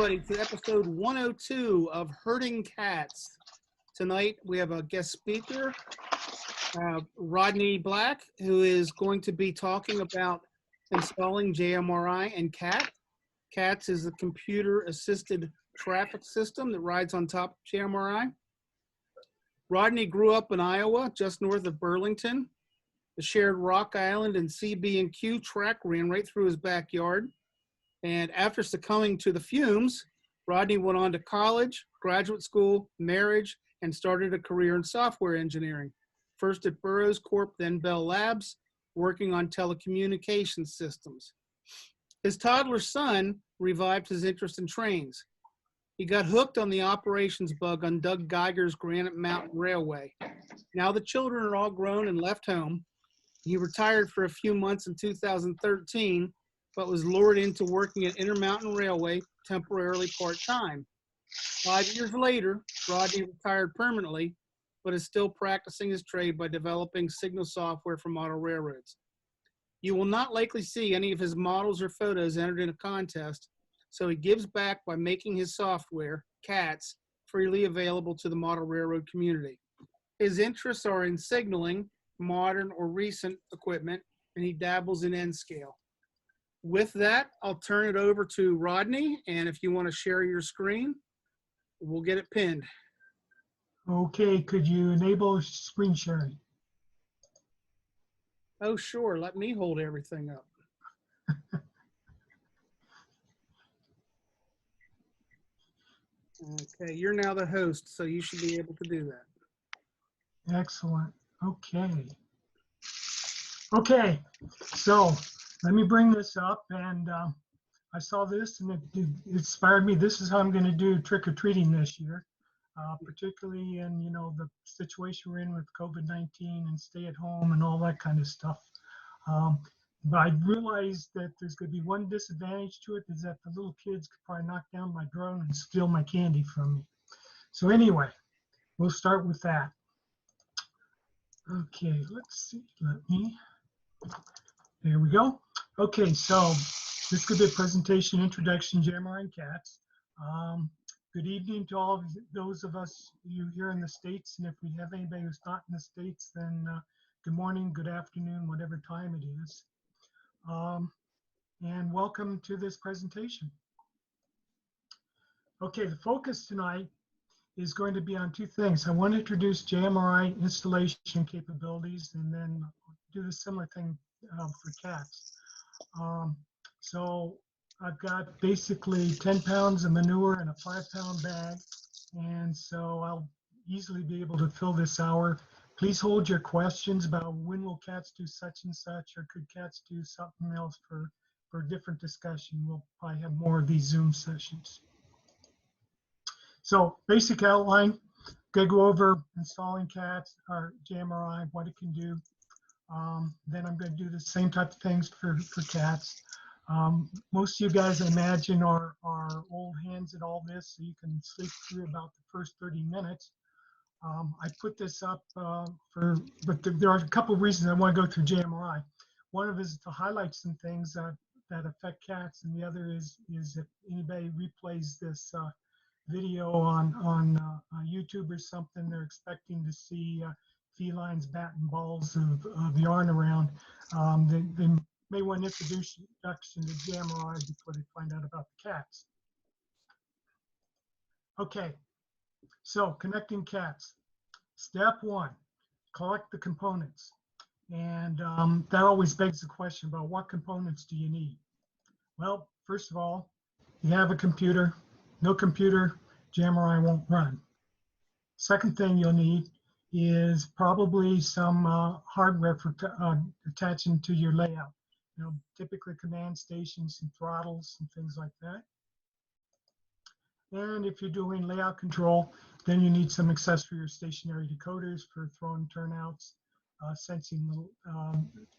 everybody to episode 102 of Herding Cats. Tonight we have a guest speaker, Rodney Black, who is going to be talking about installing JMRI and CAT. CATS is a computer-assisted traffic system that rides on top of JMRI. Rodney grew up in Iowa, just north of Burlington. The shared Rock Island and CB&Q track ran right through his backyard. And after succumbing to the fumes, Rodney went on to college, graduate school, marriage, and started a career in software engineering. First at Burroughs Corp, then Bell Labs, working on telecommunications systems. His toddler son revived his interest in trains. He got hooked on the operations bug on Doug Geiger's Granite Mountain Railway. Now the children are all grown and left home. He retired for a few months in 2013, but was lured into working at Intermountain Railway temporarily part-time. 5 years later, Rodney retired permanently, but is still practicing his trade by developing signal software for model railroads. You will not likely see any of his models or photos entered in a contest, so he gives back by making his software, CATS, freely available to the model railroad community. His interests are in signaling, modern or recent equipment, and he dabbles in N-scale. With that, I'll turn it over to Rodney, and if you want to share your screen, we'll get it pinned. Okay, could you enable screen sharing? Oh, sure. Let me hold everything up. Okay, you're now the host, so you should be able to do that. Excellent. Okay. Okay, so let me bring this up, and I saw this and it inspired me. This is how I'm going to do trick-or-treating this year, particularly in, you know, the situation we're in with COVID-19 and stay at home and all that kind of stuff. But I realized that there's going to be one disadvantage to it, is that the little kids could probably knock down my drone and steal my candy from me. So anyway, we'll start with that. Okay, let's see. There we go. Okay, so this could be a presentation, introduction, JMRI and CATS. Good evening to all of those of us you here in the States, and if we have anybody who's not in the States, then good morning, good afternoon, whatever time it is. And welcome to this presentation. Okay, the focus tonight is going to be on two things. I want to introduce JMRI installation capabilities and then do the similar thing for CATS. So I've got basically 10 pounds of manure in a 5-pound bag, and so I'll easily be able to fill this hour. Please hold your questions about when will CATS do such and such, or could CATS do something else for a different discussion. We'll probably have more of these Zoom sessions. So basic outline, gonna go over installing CATS or JMRI, what it can do. Then I'm going to do the same type of things for CATS. Most of you guys, I imagine, are old hands at all this, so you can sleep through about the first 30 minutes. I put this up but there are a couple of reasons I want to go through JMRI. One of it is to highlight some things that affect CATS, and the other is if anybody replays this video on YouTube or something, they're expecting to see felines batting balls of yarn around. They may want to introduce introduction to JMRI before they find out about the CATS. Okay, so connecting CATS. Step one, collect the components. And that always begs the question about what components do you need? Well, first of all, you have a computer. No computer, JMRI won't run. Second thing you'll need is probably some hardware for attaching to your layout. You know, typically command stations and throttles and things like that. And if you're doing layout control, then you need some accessory or stationary decoders for throw and turnouts, sensing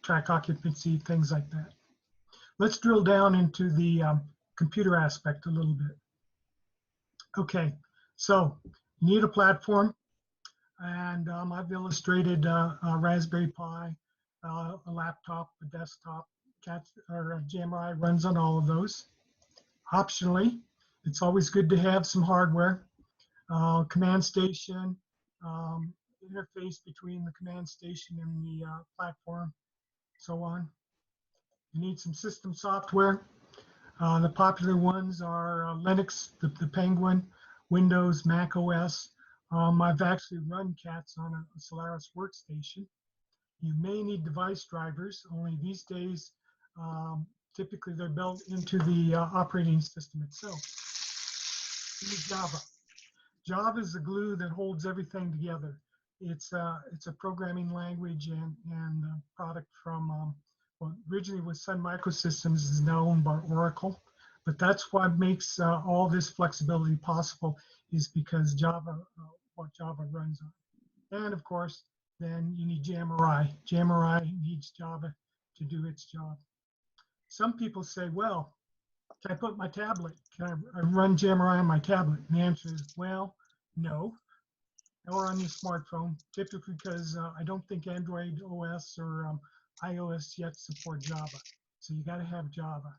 track occupancy, things like that. Let's drill down into the computer aspect a little bit. Okay, so you need a platform, and I've illustrated a Raspberry Pi, a laptop, a desktop. JMRI runs on all of those. Optionally, It's always good to have some hardware, command station, interface between the command station and the platform, so on. You need some system software. The popular ones are Linux, the Penguin, Windows, Mac OS. I've actually run CATs on a Solaris workstation. You may need device drivers, only these days, typically they're built into the operating system itself. You need Java. Java is the glue that holds everything together. It's a programming language and a product from, well, originally was Sun Microsystems, is now owned by Oracle. But that's what makes all this flexibility possible, is because Java, what Java runs on. And of course, then you need JMRI. JMRI needs Java to do its job. Some people say, well, can I put my tablet? Can I run JMRI on my tablet? And the answer is, well, no. Or on your smartphone, typically because I don't think Android OS or iOS yet support Java. So you got to have Java.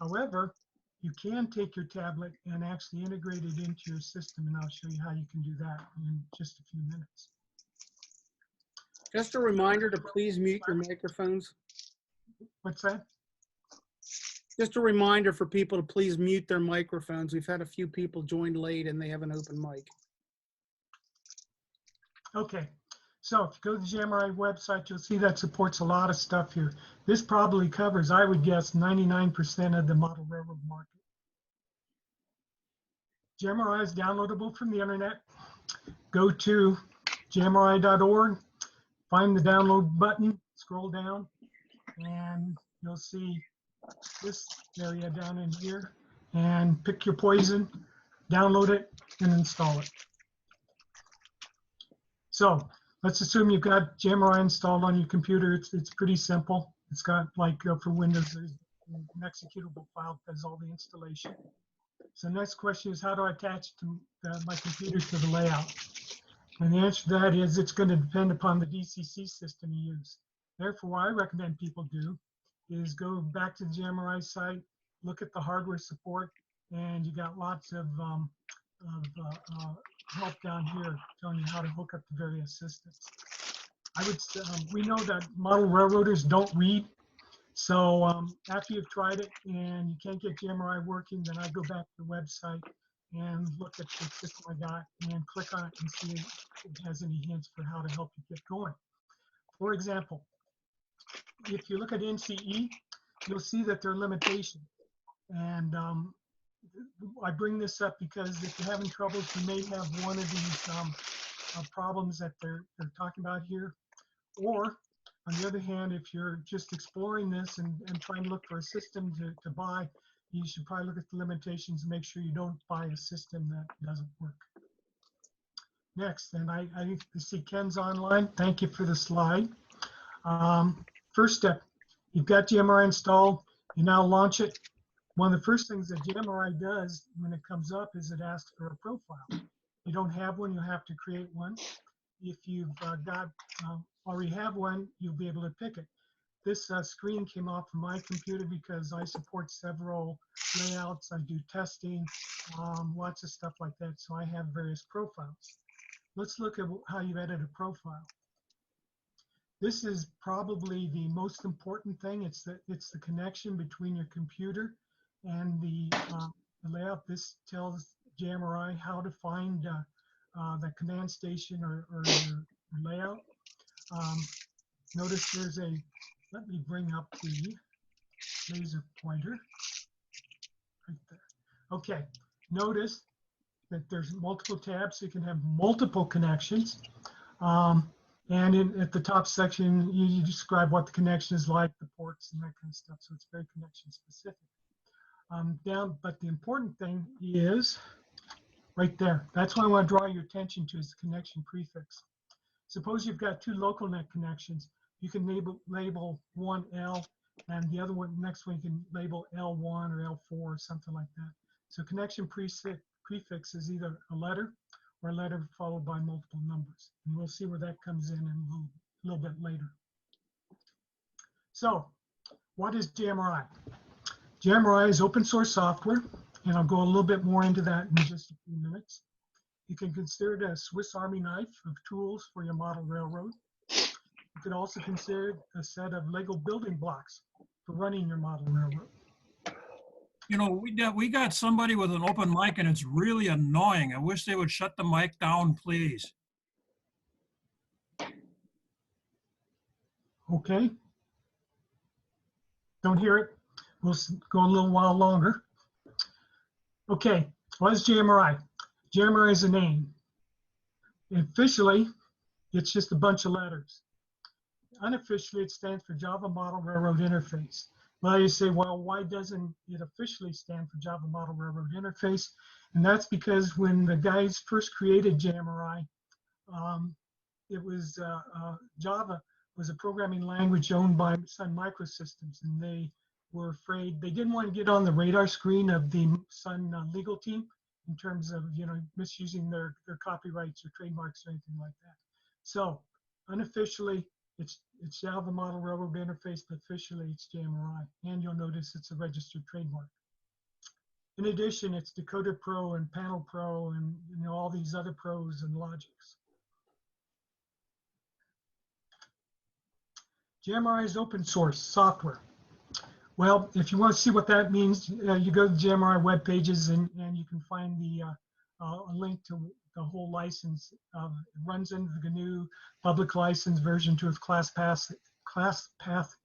However, you can take your tablet and actually integrate it into your system, and I'll show you how you can do that in just a few minutes. Just a reminder to please mute your microphones. What's that? Just a reminder for people to please mute their microphones. We've had a few people join late and they have an open mic. Okay, so if you go to the JMRI website, you'll see that supports a lot of stuff here. This probably covers, I would guess, 99% of the model railroad market. JMRI is downloadable from the internet. Go to jmri.org, find the download button, scroll down, and you'll see this area down in here, and pick your poison, download it, and install it. So let's assume you've got JMRI installed on your computer. It's pretty simple. It's got, like for Windows, there's an executable file that does all the installation. So the next question is, how do I attach to my computer to the layout? And the answer to that is it's going to depend upon the DCC system you use. Therefore, what I recommend people do is go back to the JMRI site, look at the hardware support, and you got lots of help down here telling you how to hook up the various systems. We know that model railroaders don't read. So after you've tried it and you can't get JMRI working, then I go back to the website and look at the system I got and click on it and see if it has any hints for how to help you get going. For example, if you look at NCE, you'll see that there are limitations. And I bring this up because if you're having troubles, you may have one of these problems that they're talking about here. Or on the other hand, if you're just exploring this and trying to look for a system to buy, you should probably look at the limitations and make sure you don't buy a system that doesn't work. Next, and I see Ken's online. Thank you for the slide. First step, you've got JMRI installed. You now launch it. One of the first things that JMRI does when it comes up is it asks for a profile. If you don't have one, you'll have to create one. If you've already have one, you'll be able to pick it. This screen came off of my computer because I support several layouts. I do testing, lots of stuff like that. So I have various profiles. Let's look at how you edit a profile. This is probably the most important thing. It's the connection between your computer and the layout. This tells JMRI how to find the command station or your layout. Notice there's a, let me bring up the laser pointer right there. Okay, notice that there's multiple tabs, so you can have multiple connections. And at the top section, you describe what the connection is like, the ports and that kind of stuff. So it's very connection specific. But the important thing is right there. That's what I want to draw your attention to, is the connection prefix. Suppose you've got two local net connections. You can label one L, and the other one, next one, you can label L1 or L4 or something like that. So connection prefix is either a letter or a letter followed by multiple numbers. And we'll see where that comes in a little bit later. So what is JMRI? JMRI is open source software. and I'll go a little bit more into that in just a few minutes. You can consider it a Swiss Army knife of tools for your model railroad. You could also consider it a set of Lego building blocks for running your model railroad. You know, we got somebody with an open mic and it's really annoying. I wish they would shut the mic down, please. Okay. Don't hear it. We'll go a little while longer. Okay, what is JMRI? JMRI is a name. Officially, it's just a bunch of letters. Unofficially, it stands for Java Model Railroad Interface. Well, you say, well, why doesn't it officially stand for Java Model Railroad Interface? And that's because when the guys first created JMRI, it was Java was a programming language owned by Sun Microsystems, and they were afraid, they didn't want to get on the radar screen of the Sun legal team in terms of, you know, misusing their copyrights or trademarks or anything like that. So unofficially, it's Java Model Railroad Interface, but officially it's JMRI, and you'll notice it's a registered trademark. In addition, it's DecoderPro and PanelPro and, you know, all these other pros and logics. JMRI is open source software. Well, if you want to see what that means, you go to the JMRI web pages and you can find the a link to the whole license. It runs into the GNU public license version 2 with class path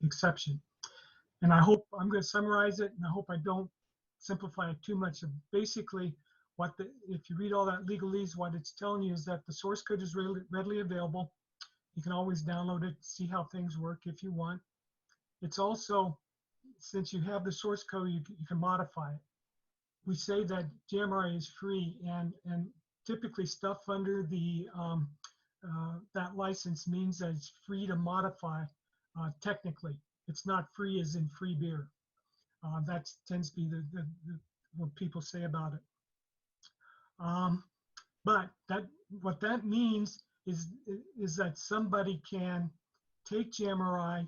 exception. And I hope I'm going to summarize it, and I hope I don't simplify it too much. So basically, if you read all that legalese, what it's telling you is that the source code is readily available. You can always download it, see how things work if you want. It's also, since you have the source code, you can modify it. We say that JMRI is free, and typically stuff under the that license means that it's free to modify technically. It's not free as in free beer. That tends to be what people say about it. But what that means is that somebody can take JMRI,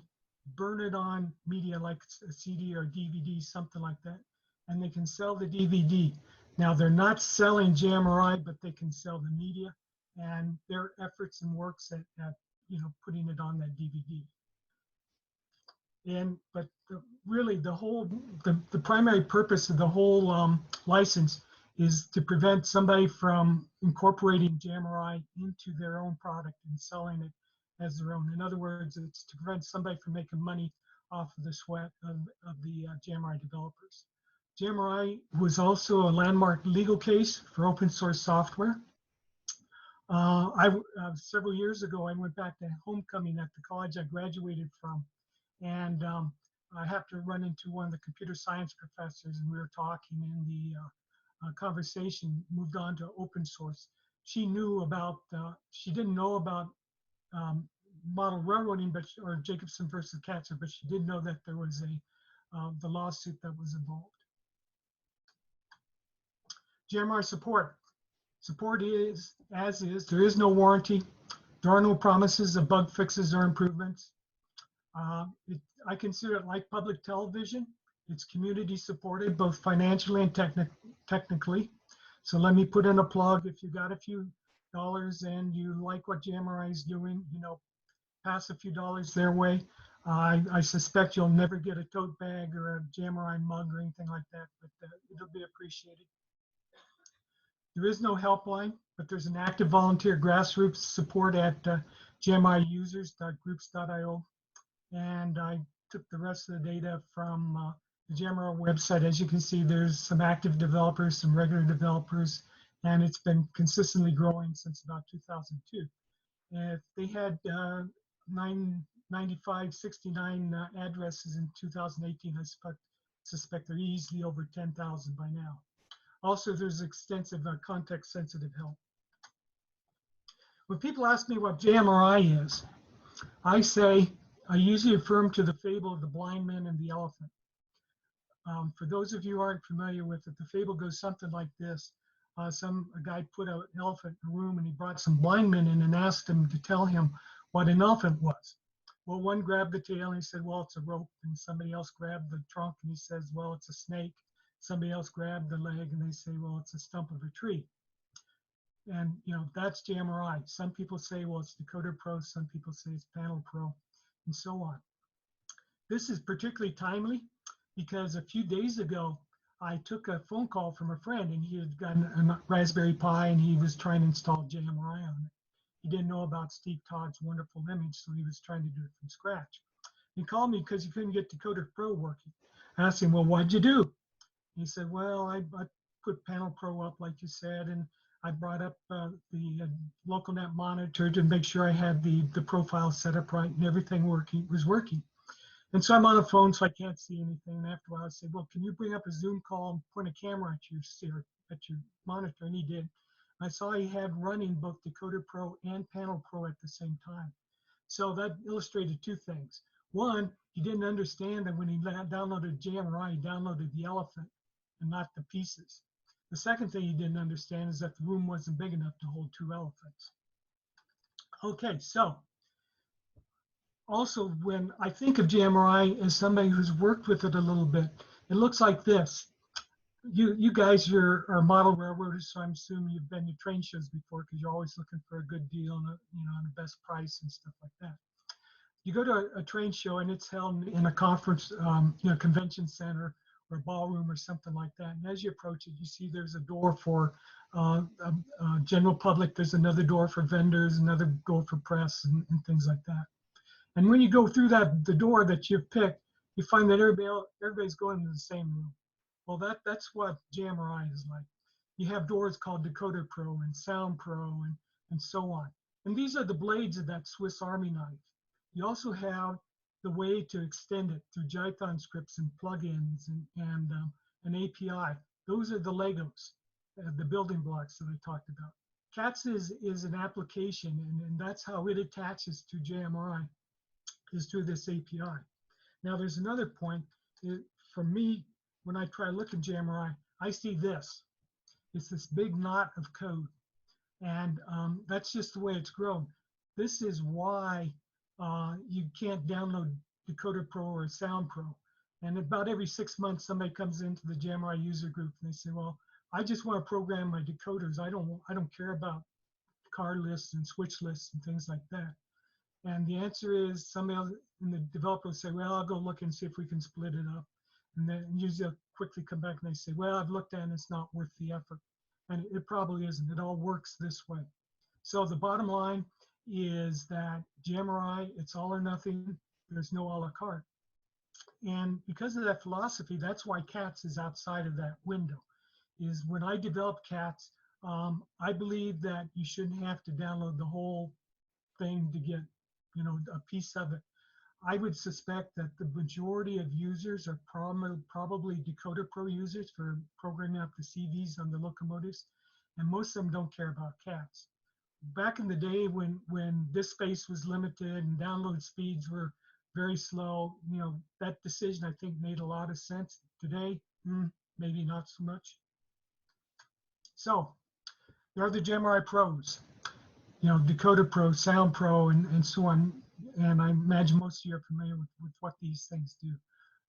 burn it on media like a CD or DVD, something like that, and they can sell the DVD. Now, they're not selling JMRI, but they can sell the media and their efforts and works at you know, putting it on that DVD. But really, the primary purpose of the whole license is to prevent somebody from incorporating JMRI into their own product and selling it as their own. In other words, it's to prevent somebody from making money off of the sweat of the JMRI developers. JMRI was also a landmark legal case for open source software. Several years ago, I went back to homecoming at the college I graduated from, and I happened to run into one of the computer science professors, and we were talking, and the conversation moved on to open source. She knew about, she didn't know about model railroading, or Jacobson versus Katzer, but she did know that there was the lawsuit that was involved. JMRI support. Support is as is. There is no warranty. There are no promises of bug fixes or improvements. I consider it like public television. It's community supported, both financially and technically. So let me put in a plug. If you got a few dollars and you like what JMRI is doing, you know, pass a few dollars their way. I suspect you'll never get a tote bag or a JMRI mug or anything like that, but it'll be appreciated. There is no helpline, but there's an active volunteer grassroots support at jmiusers.groups.io. And I took the rest of the data from the JMRI website. As you can see, there's some active developers, some regular developers, and it's been consistently growing since about 2002. And if they had 69 addresses in 2018, I suspect they're easily over 10,000 by now. Also, there's extensive context-sensitive help. When people ask me what JMRI is, I say, I usually refer them to the fable of the blind man and the elephant. For those of you who aren't familiar with it, the fable goes something like this. A guy put an elephant in a room, and he brought some blind men in and asked them to tell him what an elephant was. Well, one grabbed the tail and he said, well, it's a rope. And somebody else grabbed the trunk and he says, well, it's a snake. somebody else grabbed the leg and they say, well, it's a stump of a tree. And, you know, that's JMRI. Some people say, well, it's DecoderPro. Some people say it's PanelPro, and so on. This is particularly timely because a few days ago, I took a phone call from a friend, and he had gotten a Raspberry Pi, and he was trying to install JMRI on it. He didn't know about Steve Todd's wonderful image, so he was trying to do it from scratch. He called me because he couldn't get DecoderPro working. I asked him, well, what'd you do? He said, well, I put PanelPro up, like you said, and I brought up the local net monitor to make sure I had the profile set up right and everything was working. And so I'm on the phone, so I can't see anything. And after a while, I said, well, can you bring up a Zoom call and point a camera at your monitor? And he did. I saw he had running both DecoderPro and PanelPro at the same time. So that illustrated two things. One, he didn't understand that when he downloaded JMRI, he downloaded the elephant and not the pieces. The second thing he didn't understand is that the room wasn't big enough to hold two elephants. Okay, so also, when I think of JMRI as somebody who's worked with it a little bit, it looks like this. You guys are model railroaders, so I'm assuming you've been to train shows before because you're always looking for a good deal and on the best price and stuff like that. You go to a train show and it's held in a conference, convention center or a ballroom or something like that. And as you approach it, you see there's a door for general public. There's another door for vendors, another door for press and things like that. And when you go through the door that you've picked, you find that everybody's going to the same room. Well, that's what JMRI is like. You have doors called DecoderPro and SoundPro and so on. And these are the blades of that Swiss Army knife. You also have the way to extend it through Python scripts and plugins and an API. Those are the Legos, the building blocks that I talked about. CATS is an application, and that's how it attaches to JMRI. Is through this API. Now there's another point. For me, when I try to look at JMRI, I see this. It's this big knot of code. And that's just the way it's grown. This is why you can't download DecoderPro or SoundPro. And about every 6 months, somebody comes into the JMRI user group and they say, well, I just want to program my decoders. I don't care about card lists and switch lists and things like that. And the answer is somebody else in the developer will say, well, I'll go look and see if we can split it up. And then usually they'll quickly come back and they say, well, I've looked at it and it's not worth the effort. And it probably isn't. It all works this way. So the bottom line is that JMRI, it's all or nothing. There's no a la carte. And because of that philosophy, that's why CATS is outside of that window. Is when I developed CATS, I believe that you shouldn't have to download the whole thing to get a piece of it. I would suspect that the majority of users are probably DecoderPro users for programming up the CVs on the locomotives, and most of them don't care about CATS. Back in the day when disk space was limited and download speeds were very slow, that decision I think made a lot of sense. Today, maybe not so much. So there are the JMRI pros. DecoderPro, SoundPro, and so on. And I imagine most of you are familiar with what these things do.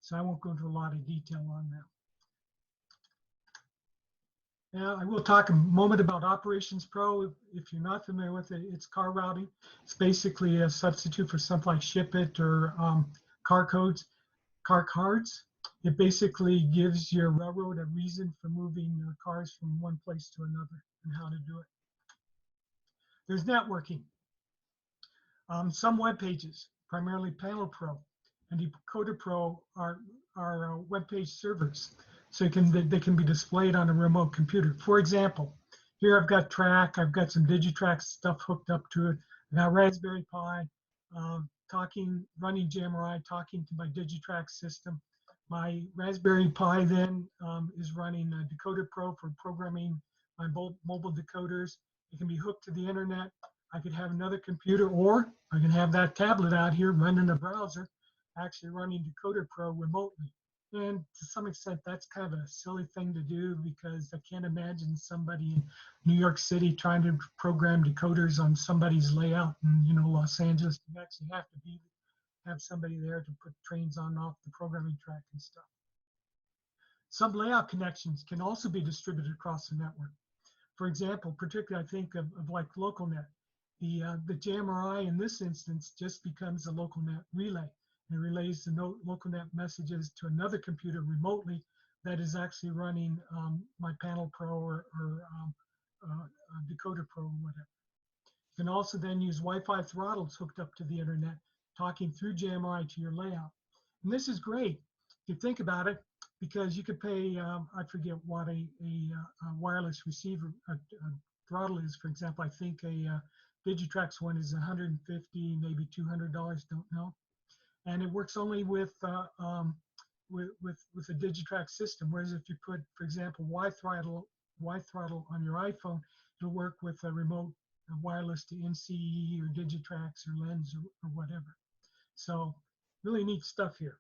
So I won't go into a lot of detail on that. Now, I will talk a moment about OperationsPro. If you're not familiar with it, it's car routing. It's basically a substitute for something like ShipIt or car cards. It basically gives your railroad a reason for moving cars from one place to another and how to do it. There's networking. Some web pages, primarily PanelPro and DecoderPro, are web page servers, so they can be displayed on a remote computer. For example, here I've got Track, I've got some Digitrack stuff hooked up to it. I've got Raspberry Pi, running JMRI, talking to my Digitrack system. My Raspberry Pi then is running DecoderPro for programming my mobile decoders. It can be hooked to the internet. I could have another computer, or I can have that tablet out here running a browser, actually running DecoderPro remotely. And to some extent, that's kind of a silly thing to do because I can't imagine somebody in New York City trying to program decoders on somebody's layout in Los Angeles. You actually have to have somebody there to put trains on and off the programming track and stuff. Some layout connections can also be distributed across the network. For example, particularly I think of like LocalNet. The JMRI in this instance just becomes a LocalNet relay. It relays the LocalNet messages to another computer remotely that is actually running my PanelPro or DecoderPro or whatever. You can also then use Wi-Fi throttles hooked up to the internet, talking through JMRI to your layout. And this is great if you think about it, because you could pay, I forget what a wireless receiver throttle is. For example, I think a Digitrax one is $150, maybe $200, don't know. And it works only with a Digitrax system. Whereas if you put, for example, Y-throttle on your iPhone, it'll work with a remote wireless to NCE or Digitrax or Lens or whatever. So really neat stuff here.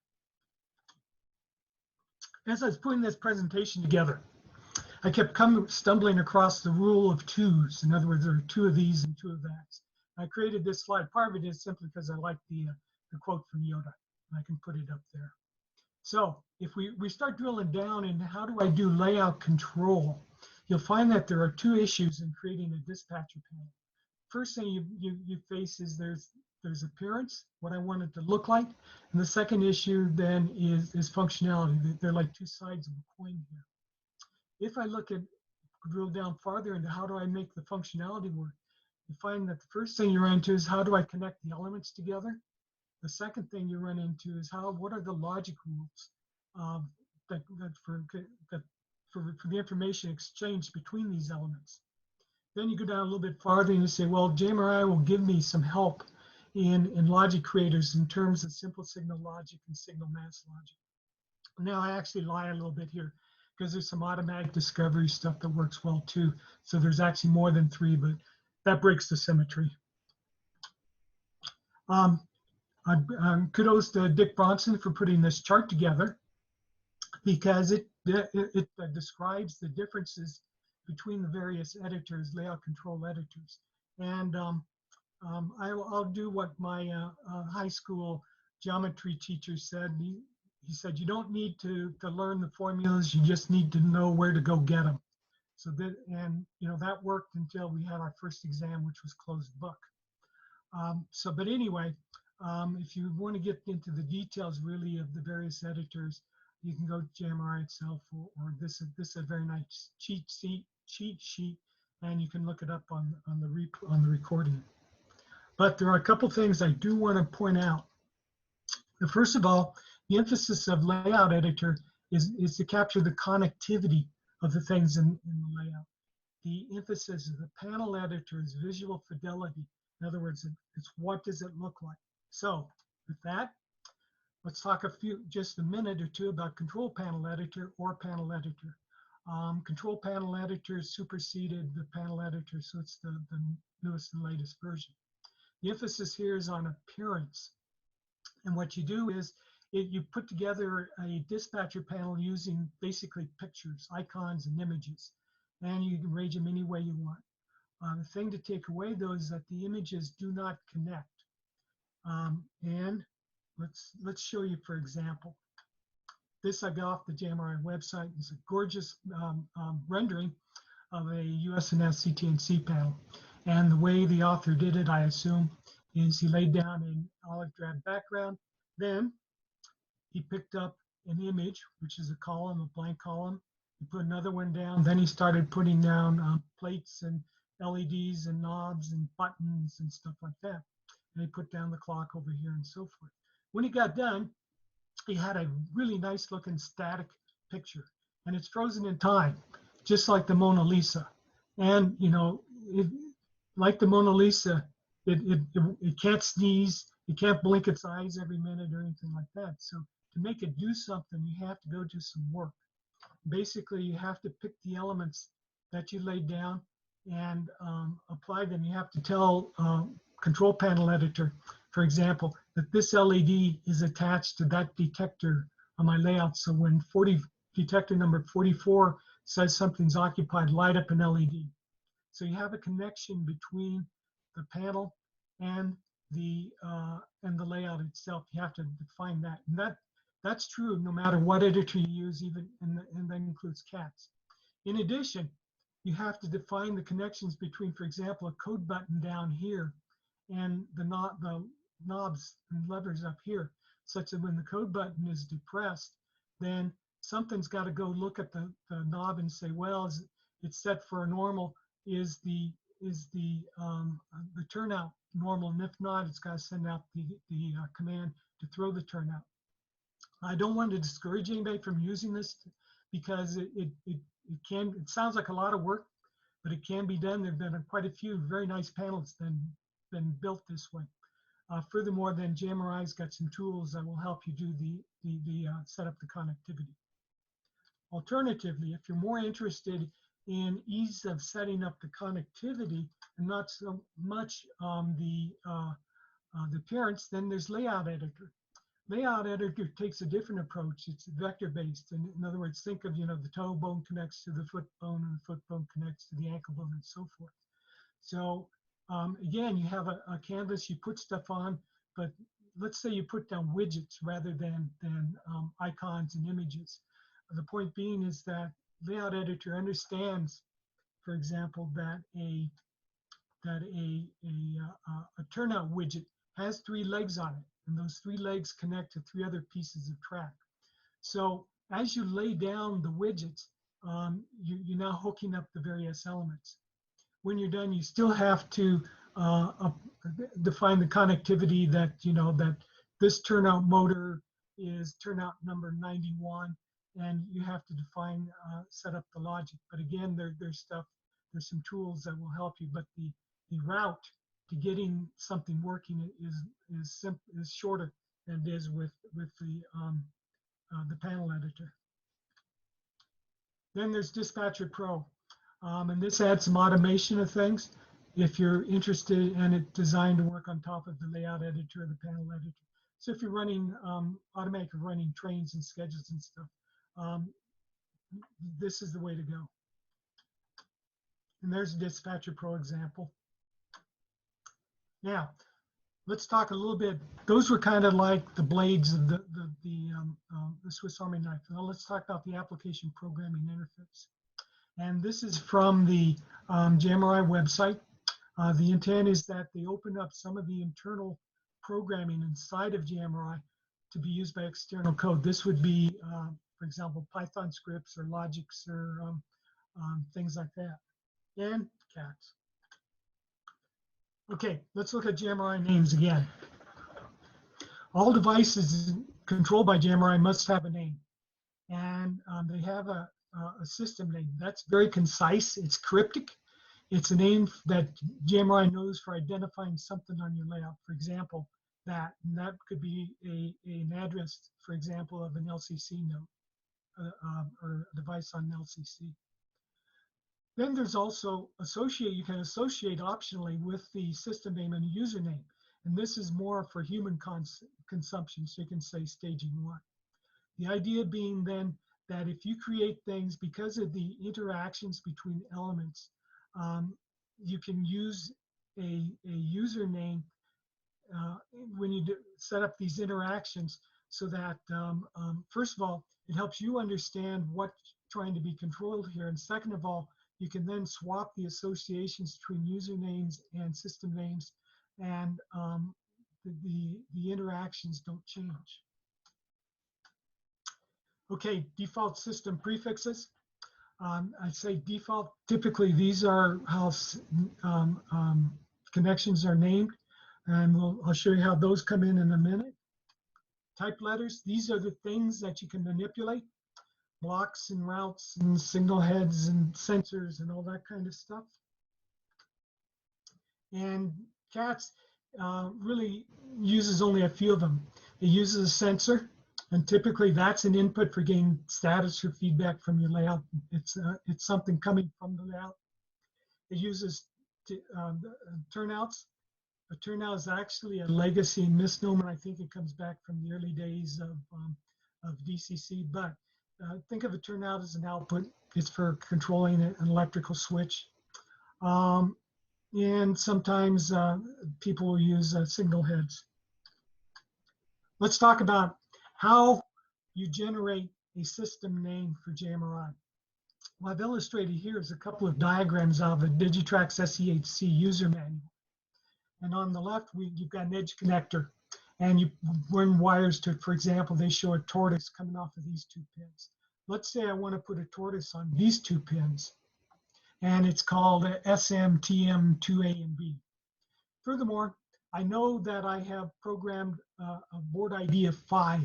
As I was putting this presentation together, I kept stumbling across the rule of twos. In other words, there are two of these and two of that. I created this slide. Part of it is simply because I like the quote from Yoda. I can put it up there. So if we start drilling down in how do I do layout control, you'll find that there are two issues in creating a dispatcher panel. First thing you face is there's appearance, what I want it to look like. And the second issue then is functionality. They're like two sides of a coin here. If I drill down farther into how do I make the functionality work, you find that the first thing you run into is how do I connect the elements together? The second thing you run into is what are the logic rules for the information exchange between these elements. Then you go down a little bit farther and you say, well, JMRI will give me some help in logic creators in terms of simple signal logic and signal mask logic. Now I actually lie a little bit here because there's some automatic discovery stuff that works well too. So there's actually more than three, but that breaks the symmetry. Kudos to Dick Bronson for putting this chart together because it describes the differences between the various editors, layout control editors. And I'll do what my high school geometry teacher said. He said, you don't need to learn the formulas, you just need to know where to go get them. So that worked until we had our first exam, which was closed book. But anyway, if you want to get into the details really of the various editors, you can go to JMRI itself, or this is a very nice cheat sheet, and you can look it up on the recording. But there are a couple things I do want to point out. First of all, the emphasis of layout editor is to capture the connectivity of the things in the layout. The emphasis of the panel editor is visual fidelity. In other words, it's what does it look like. So with that, let's talk just a minute or two about control panel editor or panel editor. Control panel editor superseded the panel editor, so it's the newest and latest version. The emphasis here is on appearance. And what you do is you put together a dispatcher panel using basically pictures, icons, and images. And you can arrange them any way you want. The thing to take away, though, is that the images do not connect. And let's show you, for example. This I got off the JMRI website. It's a gorgeous rendering of a USNS CTNC panel. And the way the author did it, I assume, is he laid down an olive drab background. Then he picked up an image, which is a column, a blank column. He put another one down. Then he started putting down plates and LEDs and knobs and buttons and stuff like that. And he put down the clock over here and so forth. When he got done, he had a really nice looking static picture. And it's frozen in time, just like the Mona Lisa. And, like the Mona Lisa, it can't sneeze, it can't blink its eyes every minute or anything like that. So to make it do something, you have to go do some work. Basically, you have to pick the elements that you laid down and apply them. You have to tell control panel editor, for example, that this LED is attached to that detector on my layout. So when detector number 44 says something's occupied, light up an LED. So you have a connection between the panel and the layout itself. You have to define that. And That's true no matter what editor you use, even and that includes cats. In addition, you have to define the connections between, for example, a code button down here and the knobs and levers up here, such that when the code button is depressed, then something's got to go look at the knob and say, well, it's set for a normal. Is the turnout normal? And if not, it's got to send out the command to throw the turnout. I don't want to discourage anybody from using this because it sounds like a lot of work, but it can be done. There've been quite a few very nice panels been built this way. Furthermore, then JMRI's got some tools that will help you do the set up the connectivity. Alternatively, if you're more interested in ease of setting up the connectivity and not so much the appearance, then there's Layout Editor. Layout Editor takes a different approach. It's vector-based. And in other words, think of, the toe bone connects to the foot bone and the foot bone connects to the ankle bone and so forth. So again, you have a canvas, you put stuff on, but let's say you put down widgets rather than icons and images. The point being is that Layout Editor understands, for example, that a turnout widget has 3 legs on it, and those 3 legs connect to 3 other pieces of track. So as you lay down the widgets, you're now hooking up the various elements. When you're done, you still have to define the connectivity that, that this turnout motor is turnout number 91, and you have to define, set up the logic. But again, there's some tools that will help you, but the route to getting something working is shorter than it is with the panel editor. Then there's DispatcherPro, and this adds some automation of things if you're interested, and it's designed to work on top of the layout editor or the panel editor. So if you're running automatically running trains and schedules and stuff, this is the way to go. And there's a DispatcherPro example. Now, let's talk a little bit. Those were kind of like the blades of the Swiss Army knife. Now let's talk about the application programming interface. And this is from the JMRI website. The intent is that they open up some of the internal programming inside of JMRI to be used by external code. This would be, for example, Python scripts or logics or things like that. And cats. Okay, let's look at JMRI names again. All devices controlled by JMRI must have a name. And they have a system name. That's very concise. It's cryptic. It's a name that JMRI knows for identifying something on your layout. For example, that could be an address, for example, of an LCC node or a device on an LCC. Then there's also you can associate optionally with the system name and a username. And this is more for human consumption, so you can say staging 1. The idea being then that if you create things because of the interactions between elements, you can use a username when you set up these interactions so that, first of all, it helps you understand what's trying to be controlled here. And second of all, you can then swap the associations between usernames and system names, and the interactions don't change. Okay, default system prefixes. I'd say default, typically these are how connections are named, and I'll show you how those come in a minute. Type letters, these are the things that you can manipulate. Blocks and routes and signal heads and sensors and all that kind of stuff. And cats really uses only a few of them. It uses a sensor, and typically that's an input for getting status or feedback from your layout. It's something coming from the layout. It uses turnouts. A turnout is actually a legacy misnomer. I think it comes back from the early days of DCC, but think of a turnout as an output. It's for controlling an electrical switch. And sometimes people will use signal heads. Let's talk about how you generate a system name for JMRI. What I've illustrated here is a couple of diagrams of a Digitrax SEHC user manual. And on the left, you've got an edge connector, and you run wires to it. For example, they show a tortoise coming off of these 2 pins. Let's say I want to put a tortoise on these 2 pins, and it's called SMTM2A and B. Furthermore, I know that I have programmed a board ID of 5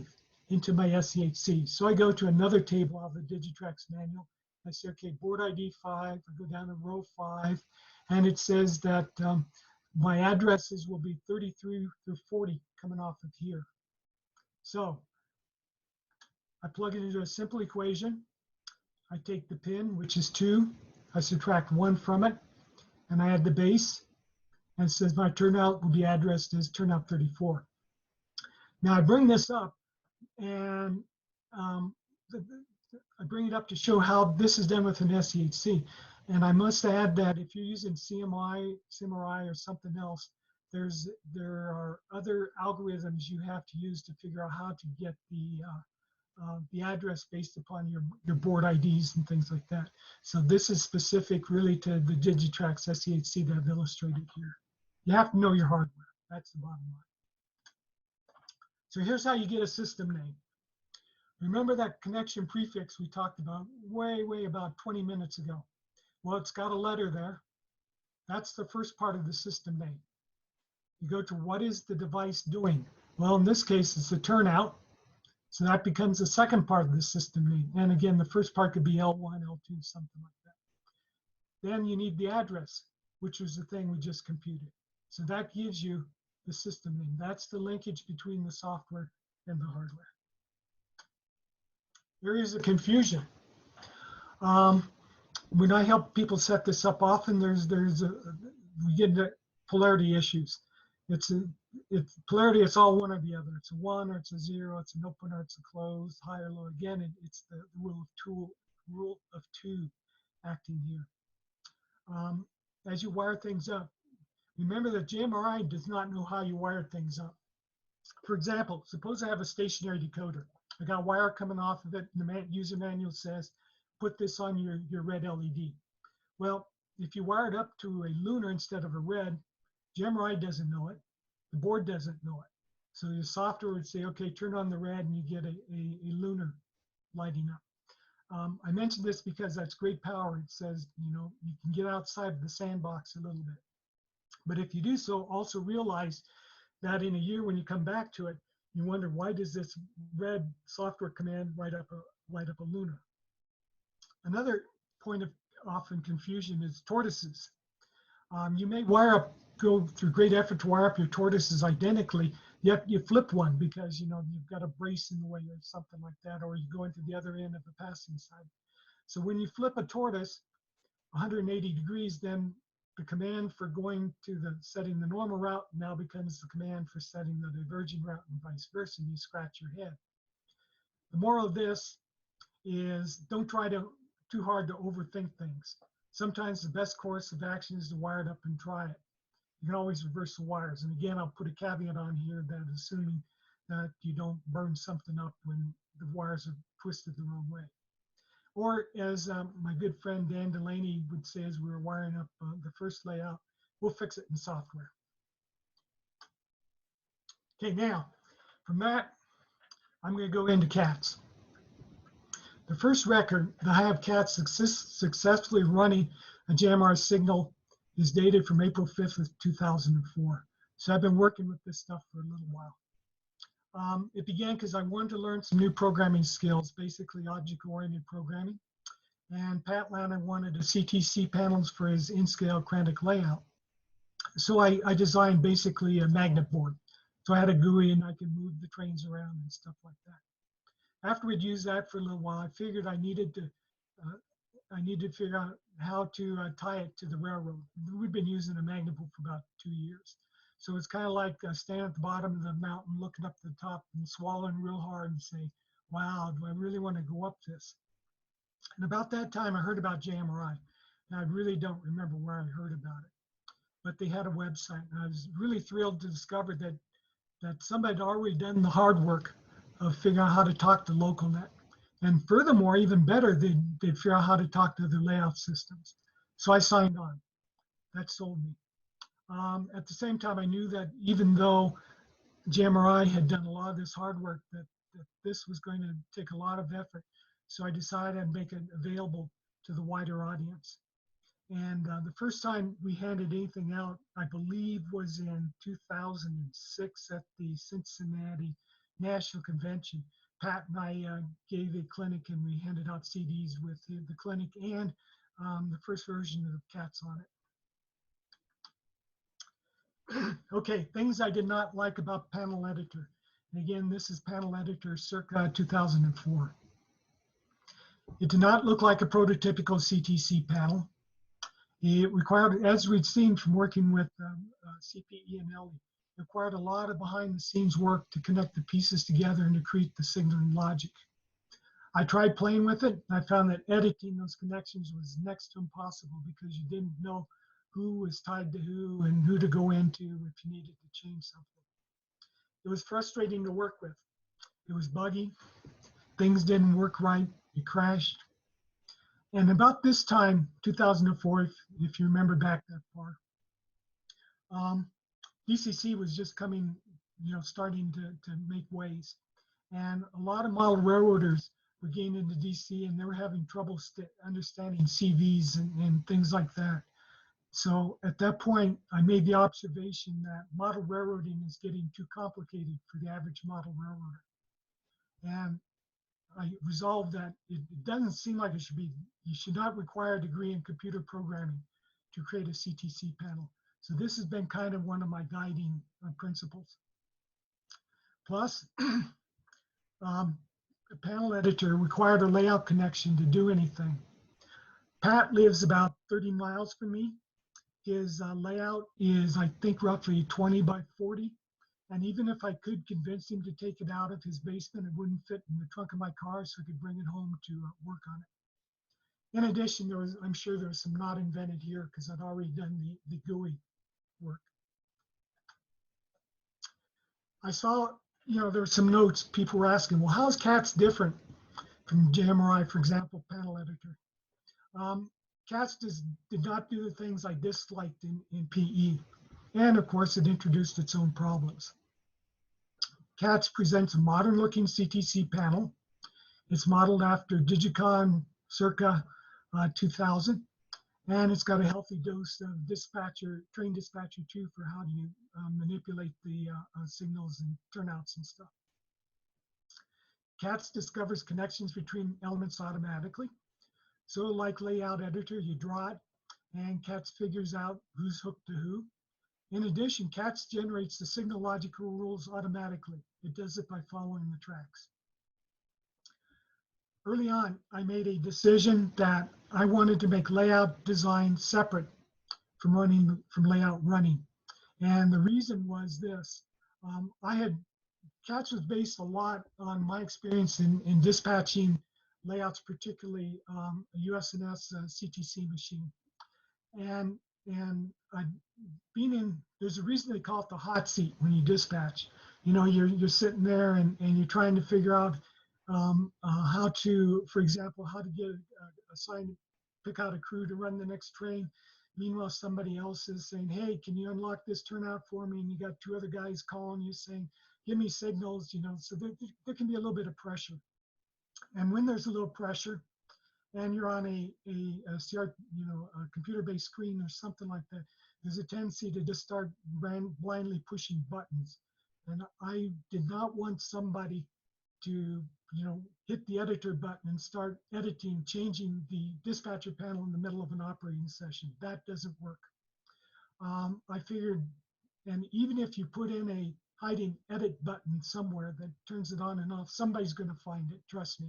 into my SEHC. So I go to another table of the Digitrax manual. I say, okay, board ID 5. I go down to row 5, and it says that my addresses will be 33 through 40 coming off of here. So I plug it into a simple equation. I take the pin, which is 2. I subtract 1 from it, and I add the base. And it says my turnout will be addressed as turnout 34. Now I bring this up, and I bring it up to show how this is done with an SEHC. And I must add that if you're using CMRI or something else, there are other algorithms you have to use to figure out how to get the address based upon your board IDs and things like that. So this is specific really to the Digitrax SEHC that I've illustrated here. You have to know your hardware. That's the bottom line. So here's how you get a system name. Remember that connection prefix we talked about way about 20 minutes ago? Well, it's got a letter there. That's the first part of the system name. You go to what is the device doing? Well, in this case, it's the turnout. So that becomes the second part of the system name. And again, the first part could be L1, L2, something like that. Then you need the address, which was the thing we just computed. So that gives you the system name. That's the linkage between the software and the hardware. Areas of confusion. When I help people set this up, often we get into polarity issues. It's polarity. It's all one or the other. It's a 1 or it's a 0. It's an open or it's a closed, high or low. Again, it's the rule of two acting here. As you wire things up, remember that JMRI does not know how you wire things up. For example, suppose I have a stationary decoder. I got a wire coming off of it, and the user manual says, put this on your red LED. Well, if you wire it up to a lunar instead of a red, JMRI doesn't know it. The board doesn't know it. So your software would say, okay, turn on the red, and you get a lunar lighting up. I mentioned this because that's great power. It says, you can get outside of the sandbox a little bit. But if you do so, also realize that in a year when you come back to it, you wonder, why does this red software command light up a lunar? Another point of often confusion is tortoises. You may go through great effort to wire up your tortoises identically, yet you flip one because you've got a brace in the way or something like that, or you go into the other end of the passing side. So when you flip a tortoise 180 degrees, then the command for setting the normal route now becomes the command for setting the diverging route and vice versa, and you scratch your head. The moral of this is don't try too hard to overthink things. Sometimes the best course of action is to wire it up and try it. You can always reverse the wires. And again, I'll put a caveat on here that assuming that you don't burn something up when the wires are twisted the wrong way. Or as my good friend Dan Delaney would say as we were wiring up the first layout, we'll fix it in software. Okay, now from that, I'm going to go into CATs. The first record that I have CATs successfully running a JMRI signal is dated from April 5th of 2004. So I've been working with this stuff for a little while. It began because I wanted to learn some new programming skills, basically object-oriented programming. And Pat Lanner wanted a CTC panels for his in-scale Crantic layout. So I designed basically a magnet board. So I had a GUI and I could move the trains around and stuff like that. After we'd used that for a little while, I figured I needed to figure out how to tie it to the railroad. We've been using a magnet board for about 2 years. So it's kind of like standing at the bottom of the mountain, looking up to the top and swallowing real hard and say, wow, do I really want to go up this? And about that time, I heard about JMRI. And I really don't remember where I heard about it. But they had a website. And I was really thrilled to discover that somebody had already done the hard work of figuring out how to talk to LocalNet. And furthermore, even better, they'd figure out how to talk to the layout systems. So I signed on. That sold me. At the same time, I knew that even though JMRI had done a lot of this hard work, that this was going to take a lot of effort. So I decided I'd make it available to the wider audience. And the first time we handed anything out, I believe, was in 2006 at the Cincinnati National Convention. Pat and I gave a clinic, and we handed out CDs with the clinic and the first version of CATS on it. Okay, things I did not like about Panel Editor. And again, this is Panel Editor circa 2004. It did not look like a prototypical CTC panel. It required, as we'd seen from working with CPE and LE, it required a lot of behind-the-scenes work to connect the pieces together and to create the signaling logic. I tried playing with it. I found that editing those connections was next to impossible because you didn't know who was tied to who and who to go into if you needed to change something. It was frustrating to work with. It was buggy. Things didn't work right. It crashed. And about this time, 2004, if you remember back that far, DCC was just coming, starting to make waves. And a lot of model railroaders were getting into DC, and they were having trouble understanding CVs and things like that. So at that point, I made the observation that model railroading is getting too complicated for the average model railroader. And I resolved that it doesn't seem like you should not require a degree in computer programming to create a CTC panel. So this has been kind of one of my guiding principles. Plus, a panel editor required a layout connection to do anything. Pat lives about 30 miles from me. His layout is, I think, roughly 20 by 40. And even if I could convince him to take it out of his basement, it wouldn't fit in the trunk of my car, so I could bring it home to work on it. In addition, I'm sure there was some not invented here because I'd already done the GUI work. I saw, there were some notes. People were asking, well, how's CATS different from JMRI, for example, Panel Editor? CATS did not do the things I disliked in PE. And of course, it introduced its own problems. CATS presents a modern looking CTC panel. It's modeled after Digicon circa 2000. And it's got a healthy dose of train dispatcher 2 for how do you manipulate the signals and turnouts and stuff. CATS discovers connections between elements automatically. So like layout editor, you draw it and CATS figures out who's hooked to who. In addition, CATS generates the signal logical rules automatically. It does it by following the tracks. Early on, I made a decision that I wanted to make layout design separate from layout running. And the reason was this. CATS was based a lot on my experience in dispatching layouts, particularly a USNS CTC machine. And I've been in, there's a reason they call it the hot seat when you dispatch. You're sitting there and you're trying to figure out how to, for example, how to get assigned to pick out a crew to run the next train. Meanwhile, somebody else is saying, hey, can you unlock this turnout for me? And you got 2 other guys calling you saying, give me signals, so there can be a little bit of pressure. And when there's a little pressure, and you're on a computer-based screen or something like that, there's a tendency to just start blindly pushing buttons. And I did not want somebody to, hit the editor button and start editing, changing the dispatcher panel in the middle of an operating session. That doesn't work. I figured, and even if you put in a hiding edit button somewhere that turns it on and off, somebody's going to find it, trust me.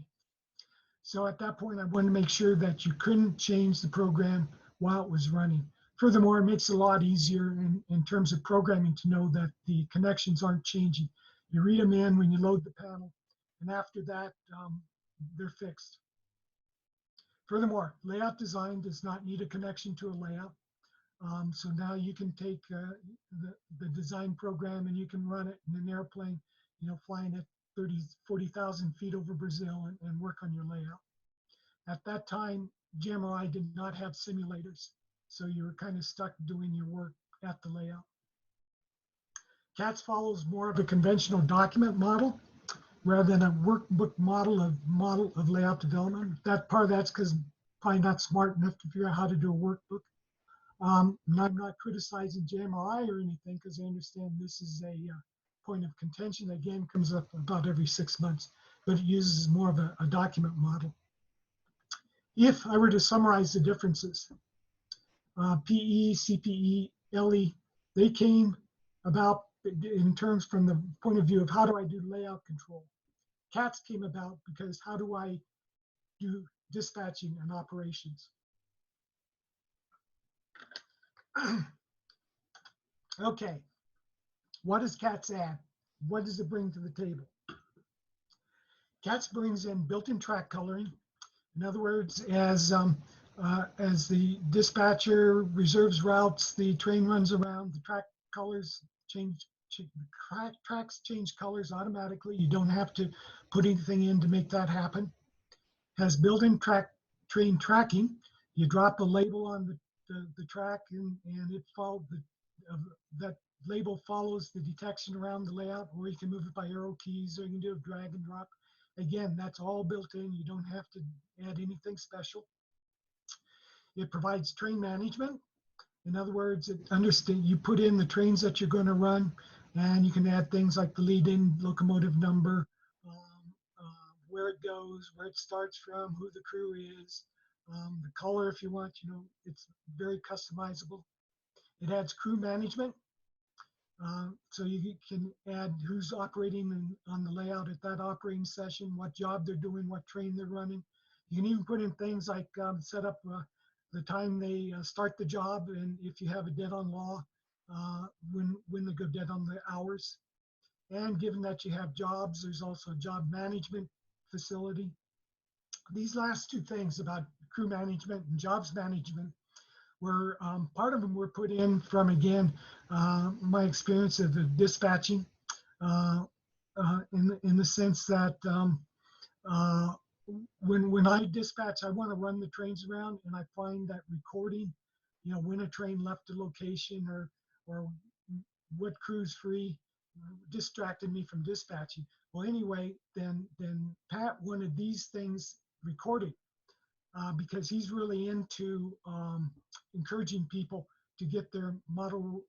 So at that point, I wanted to make sure that you couldn't change the program while it was running. Furthermore, it makes it a lot easier in terms of programming to know that the connections aren't changing. You read them in when you load the panel, and after that, they're fixed. Furthermore, layout design does not need a connection to a layout. So now you can take the design program and you can run it in an airplane, flying at 40,000 feet over Brazil and work on your layout. At that time, JMRI did not have simulators, so you were kind of stuck doing your work at the layout. CATS follows more of a conventional document model rather than a workbook model of layout development. That part of that's because probably not smart enough to figure out how to do a workbook. I'm not criticizing JMRI or anything because I understand this is a point of contention that again comes up about every 6 months, but it uses more of a document model. If I were to summarize the differences, PE, CPE, LE, they came about in terms from the point of view of how do I do layout control. CATS came about because how do I do dispatching and operations. Okay, what does CATS add? What does it bring to the table? CATS brings in built-in track coloring. In other words, as the dispatcher reserves routes, the train runs around, the track colors change, tracks change colors automatically. You don't have to put anything in to make that happen. Has built-in train tracking. You drop a label on the track and it follows that label follows the detection around the layout, or you can move it by arrow keys, or you can do a drag and drop. Again, that's all built in. You don't have to add anything special. It provides train management. In other words, you put in the trains that you're going to run, and you can add things like the lead-in locomotive number, where it goes, where it starts from, who the crew is, the color if you want. It's very customizable. It adds crew management. So you can add who's operating on the layout at that operating session, what job they're doing, what train they're running. You can even put in things like set up the time they start the job, and if you have a dead on law, when they go dead on the hours. And given that you have jobs, there's also a job management facility. These last two things about crew management and jobs management were part of them were put in from, again, my experience of the dispatching in the sense that when I dispatch, I want to run the trains around, and I find that recording, when a train left a location or what crew's free, distracted me from dispatching. Well, anyway, then Pat wanted these things recorded because he's really into encouraging people to get their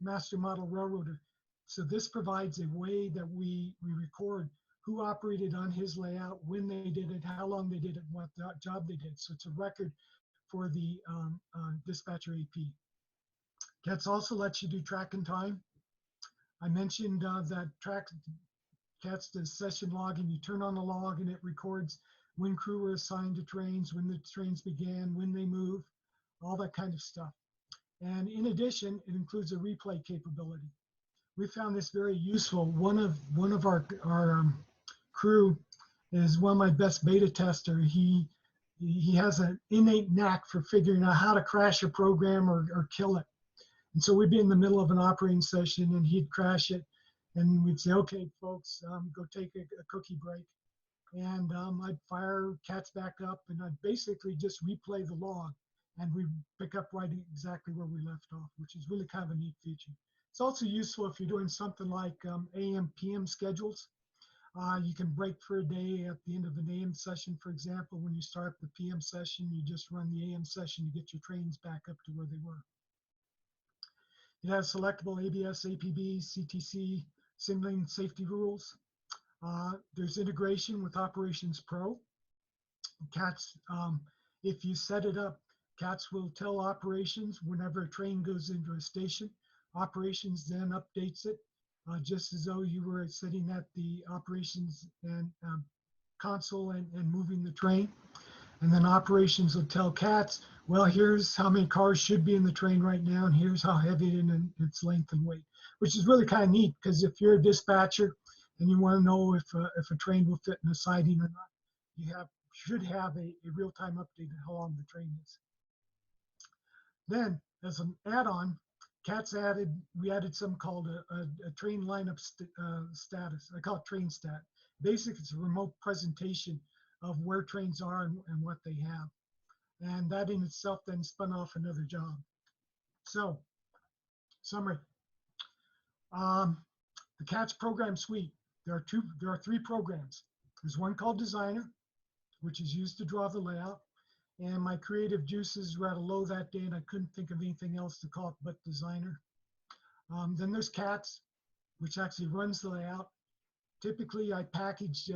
master model railroader. So this provides a way that we record who operated on his layout, when they did it, how long they did it, what job they did. So it's a record for the dispatcher AP. CATS also lets you do track and time. I mentioned that CATS does session logging. You turn on the log and it records when crew were assigned to trains, when the trains began, when they move, all that kind of stuff. And in addition, it includes a replay capability. We found this very useful. One of our crew is one of my best beta tester. He has an innate knack for figuring out how to crash a program or kill it. And so we'd be in the middle of an operating session and he'd crash it, and we'd say, okay, folks, go take a cookie break. And I'd fire CATS back up, and I'd basically just replay the log, and we pick up right exactly where we left off, which is really kind of a neat feature. It's also useful if you're doing something like AM, PM schedules. You can break for a day at the end of an AM session, for example. When you start the PM session, you just run the AM session to get your trains back up to where they were. It has selectable ABS, APB, CTC, signaling safety rules. There's integration with OperationsPro. CATS, if you set it up, CATS will tell operations whenever a train goes into a station. Operations then updates it, just as though you were sitting at the operations and console and moving the train. And then operations will tell CATS, well, here's how many cars should be in the train right now, and here's how heavy it is and its length and weight, which is really kind of neat, because if you're a dispatcher and you want to know if a train will fit in a siding or not, you should have a real-time update of how long the train is. Then, as an add-on, we added something called a train lineup status. I call it train stat. Basically, it's a remote presentation of where trains are and what they have. And that in itself then spun off another job. So, summary. The CATS program suite, there are three programs. There's one called Designer, which is used to draw the layout. And my creative juices were at a low that day, and I couldn't think of anything else to call it but Designer. Then there's CATS, which actually runs the layout. Typically, I package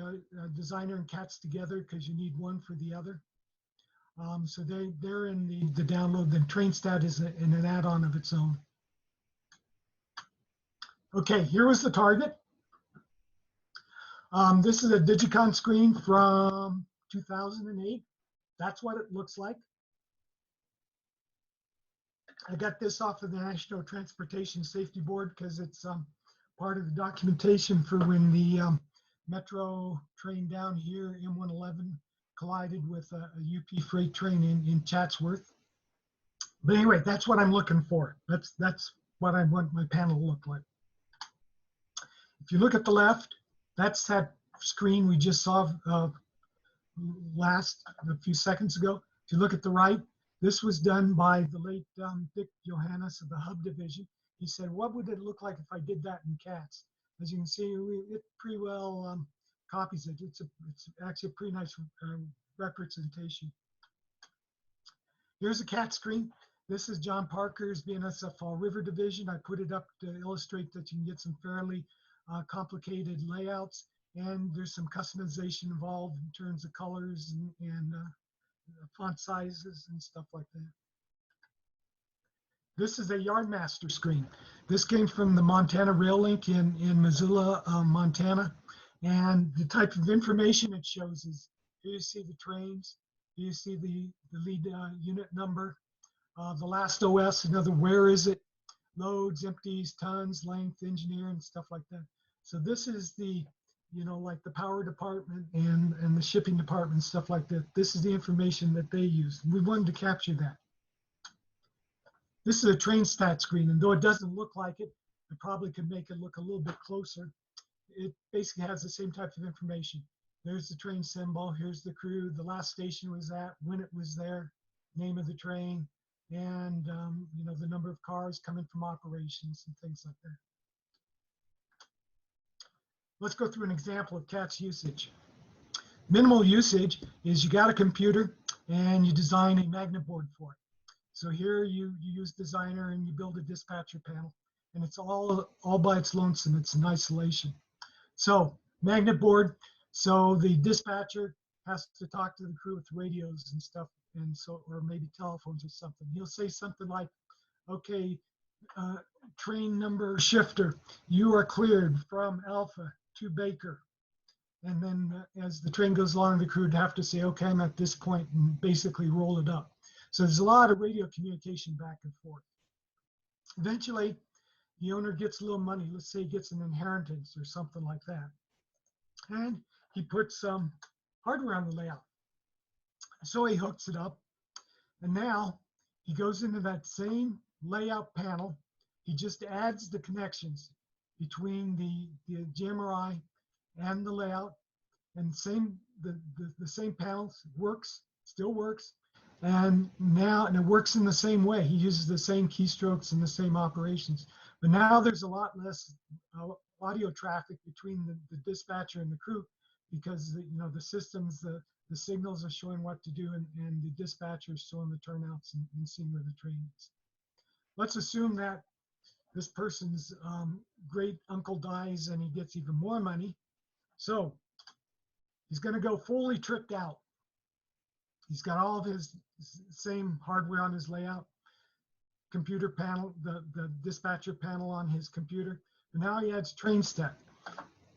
Designer and CATS together because you need one for the other. So they're in the download. Then TrainStat is in an add-on of its own. Okay, here was the target. This is a Digicon screen from 2008. That's what it looks like. I got this off of the National Transportation Safety Board because it's part of the documentation for when the metro train down here, M111, collided with a UP freight train in Chatsworth. But anyway, that's what I'm looking for. That's what I want my panel to look like. If you look at the left, that's that screen we just saw a few seconds ago. If you look at the right, this was done by the late Dick Johannes of the Hub Division. He said, what would it look like if I did that in CATS? As you can see, it pretty well copies it. It's actually a pretty nice representation. Here's a CAT screen. This is John Parker's BNSF Fall River Division. I put it up to illustrate that you can get some fairly complicated layouts, and there's some customization involved in terms of colors and font sizes and stuff like that. This is a Yardmaster screen. This came from the Montana Rail Link in Missoula, Montana. And the type of information it shows is, here you see the trains, here you see the lead unit number, the last OS, another where is it, loads, empties, tons, length, engineer, and stuff like that. So this is the, like the power department and the shipping department, stuff like that. This is the information that they use. We wanted to capture that. This is a train stat screen, and though it doesn't look like it, I probably could make it look a little bit closer. It basically has the same type of information. There's the train symbol, here's the crew, the last station was at, when it was there, name of the train, and the number of cars coming from operations and things like that. Let's go through an example of CATS usage. Minimal usage is you got a computer and you design a magnet board for it. So here you use Designer and you build a dispatcher panel, and it's all by its lonesome. It's in isolation. So magnet board, so the dispatcher has to talk to the crew with radios and stuff, and so, or maybe telephones or something. He'll say something like, okay, train number shifter, you are cleared from Alpha to Baker. And then as the train goes along, the crew would have to say, okay, I'm at this point, and basically roll it up. So there's a lot of radio communication back and forth. Eventually, the owner gets a little money. Let's say he gets an inheritance or something like that. And he puts some hardware on the layout. So he hooks it up. And now he goes into that same layout panel. He just adds the connections between the JMRI and the layout. And the same panel works, still works. And it works in the same way. He uses the same keystrokes and the same operations. But now there's a lot less audio traffic between the dispatcher and the crew, because the systems, the signals are showing what to do, and the dispatcher is showing the turnouts and seeing where the train is. Let's assume that this person's great uncle dies and he gets even more money. So he's going to go fully tricked out. He's got all of his same hardware on his layout, computer panel, the dispatcher panel on his computer. But now he adds train stat.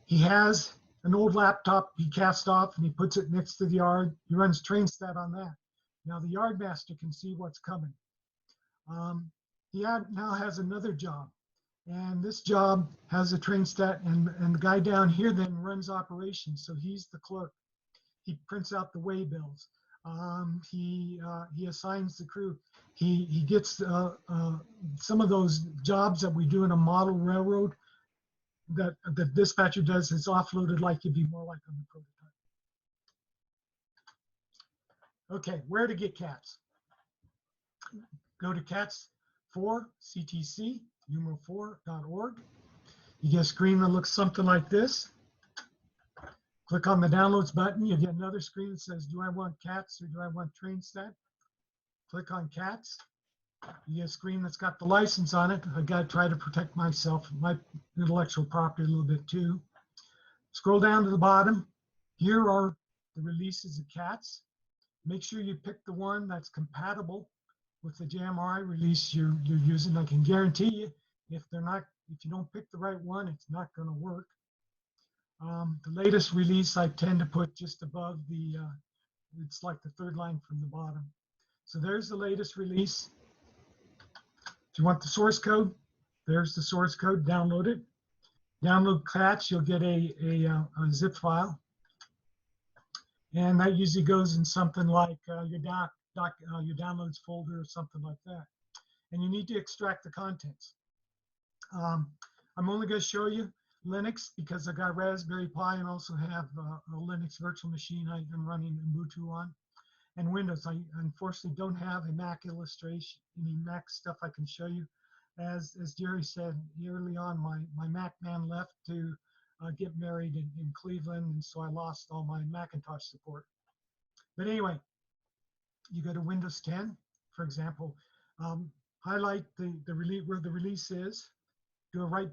He has an old laptop he cast off and he puts it next to the yard. He runs train stat on that. Now the yardmaster can see what's coming. He now has another job, and this job has a train stat, and the guy down here then runs operations. So he's the clerk. He prints out the way bills. He assigns the crew. He gets some of those jobs that we do in a model railroad. that the dispatcher does is offloaded like you'd be more like on the prototype. Okay, where to get cats? Go to cats4, CTC, numeral4.org. You get a screen that looks something like this. Click on the downloads button. You get another screen that says, do I want cats or do I want train set? Click on cats. You get a screen that's got the license on it. I got to try to protect myself, my intellectual property a little bit too. Scroll down to the bottom. Here are the releases of cats. Make sure you pick the one that's compatible with the JMRI release you're using. I can guarantee you, if you don't pick the right one, it's not going to work. The latest release I tend to put just above the, it's like the third line from the bottom. So there's the latest release. If you want the source code, there's the source code, download it. Download cats, you'll get a zip file. And that usually goes in something like your downloads folder or something like that. And you need to extract the contents. I'm only going to show you Linux because I got Raspberry Pi and also have a Linux virtual machine I'm running Ubuntu on. And Windows. I unfortunately don't have a Mac illustration, any Mac stuff I can show you. As Jerry said early on, my Mac man left to get married in Cleveland, and so I lost all my Macintosh support. But anyway, you go to Windows 10, for example, highlight the release where the release is. Do a right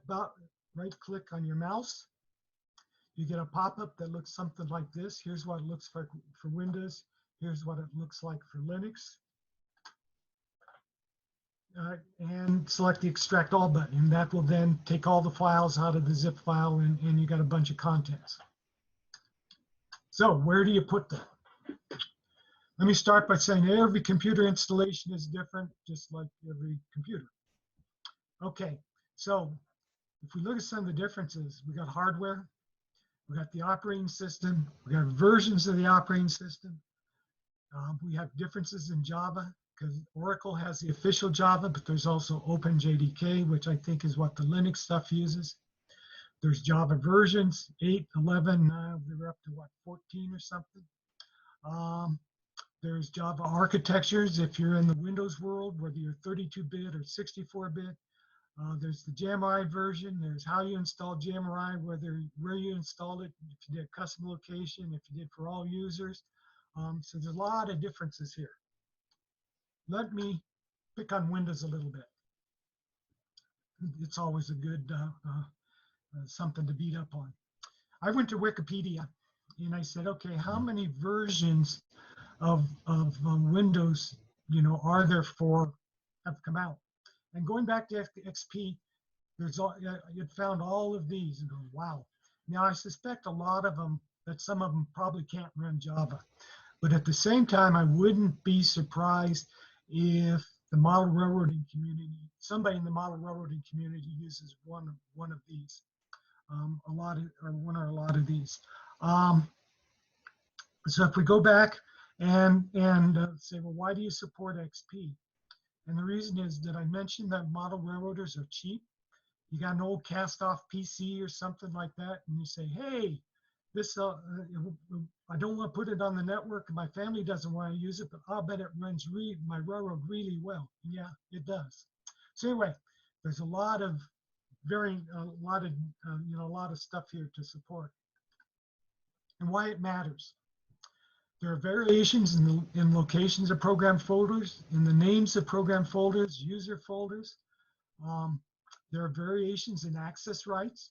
click on your mouse. You get a pop-up that looks something like this. Here's what it looks like for Windows. Here's what it looks like for Linux. And select the Extract All button. And that will then take all the files out of the zip file, and you got a bunch of contents. So where do you put them? Let me start by saying every computer installation is different, just like every computer. Okay, so if we look at some of the differences, we got hardware, we got the operating system, we got versions of the operating system. We have differences in Java because Oracle has the official Java, but there's also OpenJDK, which I think is what the Linux stuff uses. There's Java versions, 8, 11, they're up to what, 14 or something. There's Java architectures if you're in the Windows world, whether you're 32-bit or 64-bit. There's the JMRI version. There's how you install JMRI, where you installed it, if you did custom location, if you did for all users. So there's a lot of differences here. Let me pick on Windows a little bit. It's always a good something to beat up on. I went to Wikipedia and I said, okay, how many versions of Windows, are there have come out? And going back to XP, it found all of these and go, wow. Now I suspect a lot of them, that some of them probably can't run Java. But at the same time, I wouldn't be surprised if the model railroading community, somebody in the model railroading community uses one of these, one or a lot of these. So if we go back and say, well, why do you support XP? And the reason is that I mentioned that model railroaders are cheap. You got an old cast-off PC or something like that, and you say, hey, this I don't want to put it on the network, and my family doesn't want to use it, but I'll bet it runs my railroad really well. And yeah, it does. So anyway, there's a lot of stuff here to support, and why it matters. There are variations in locations of program folders, in the names of program folders, user folders. There are variations in access rights.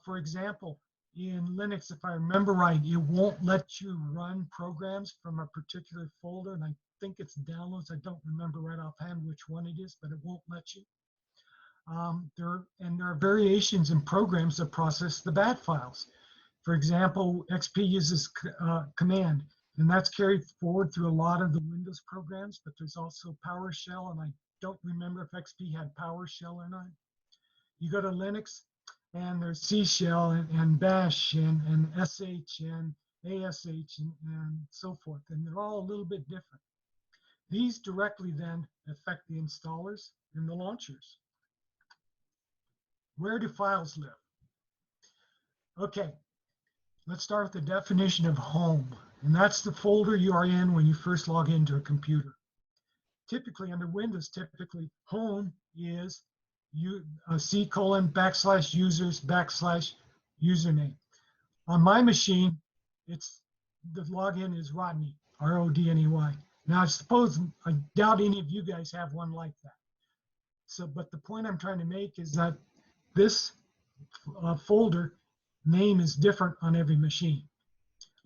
For example, in Linux, if I remember right, it won't let you run programs from a particular folder, and I think it's downloads. I don't remember right offhand which one it is, but it won't let you. There are variations in programs that process the bat files. For example, XP uses command, and that's carried forward through a lot of the Windows programs, but there's also PowerShell, and I don't remember if XP had PowerShell or not. You go to Linux, and there's C Shell and Bash and SH and ASH and so forth, and they're all a little bit different. These directly then affect the installers and the launchers. Where do files live? Okay, let's start with the definition of home. And that's the folder you are in when you first log into a computer. Typically under Windows, home is C:\users\username. On my machine, it's the login is Rodney, Rodney. Now I doubt any of you guys have one like that. So, but the point I'm trying to make is that this folder name is different on every machine.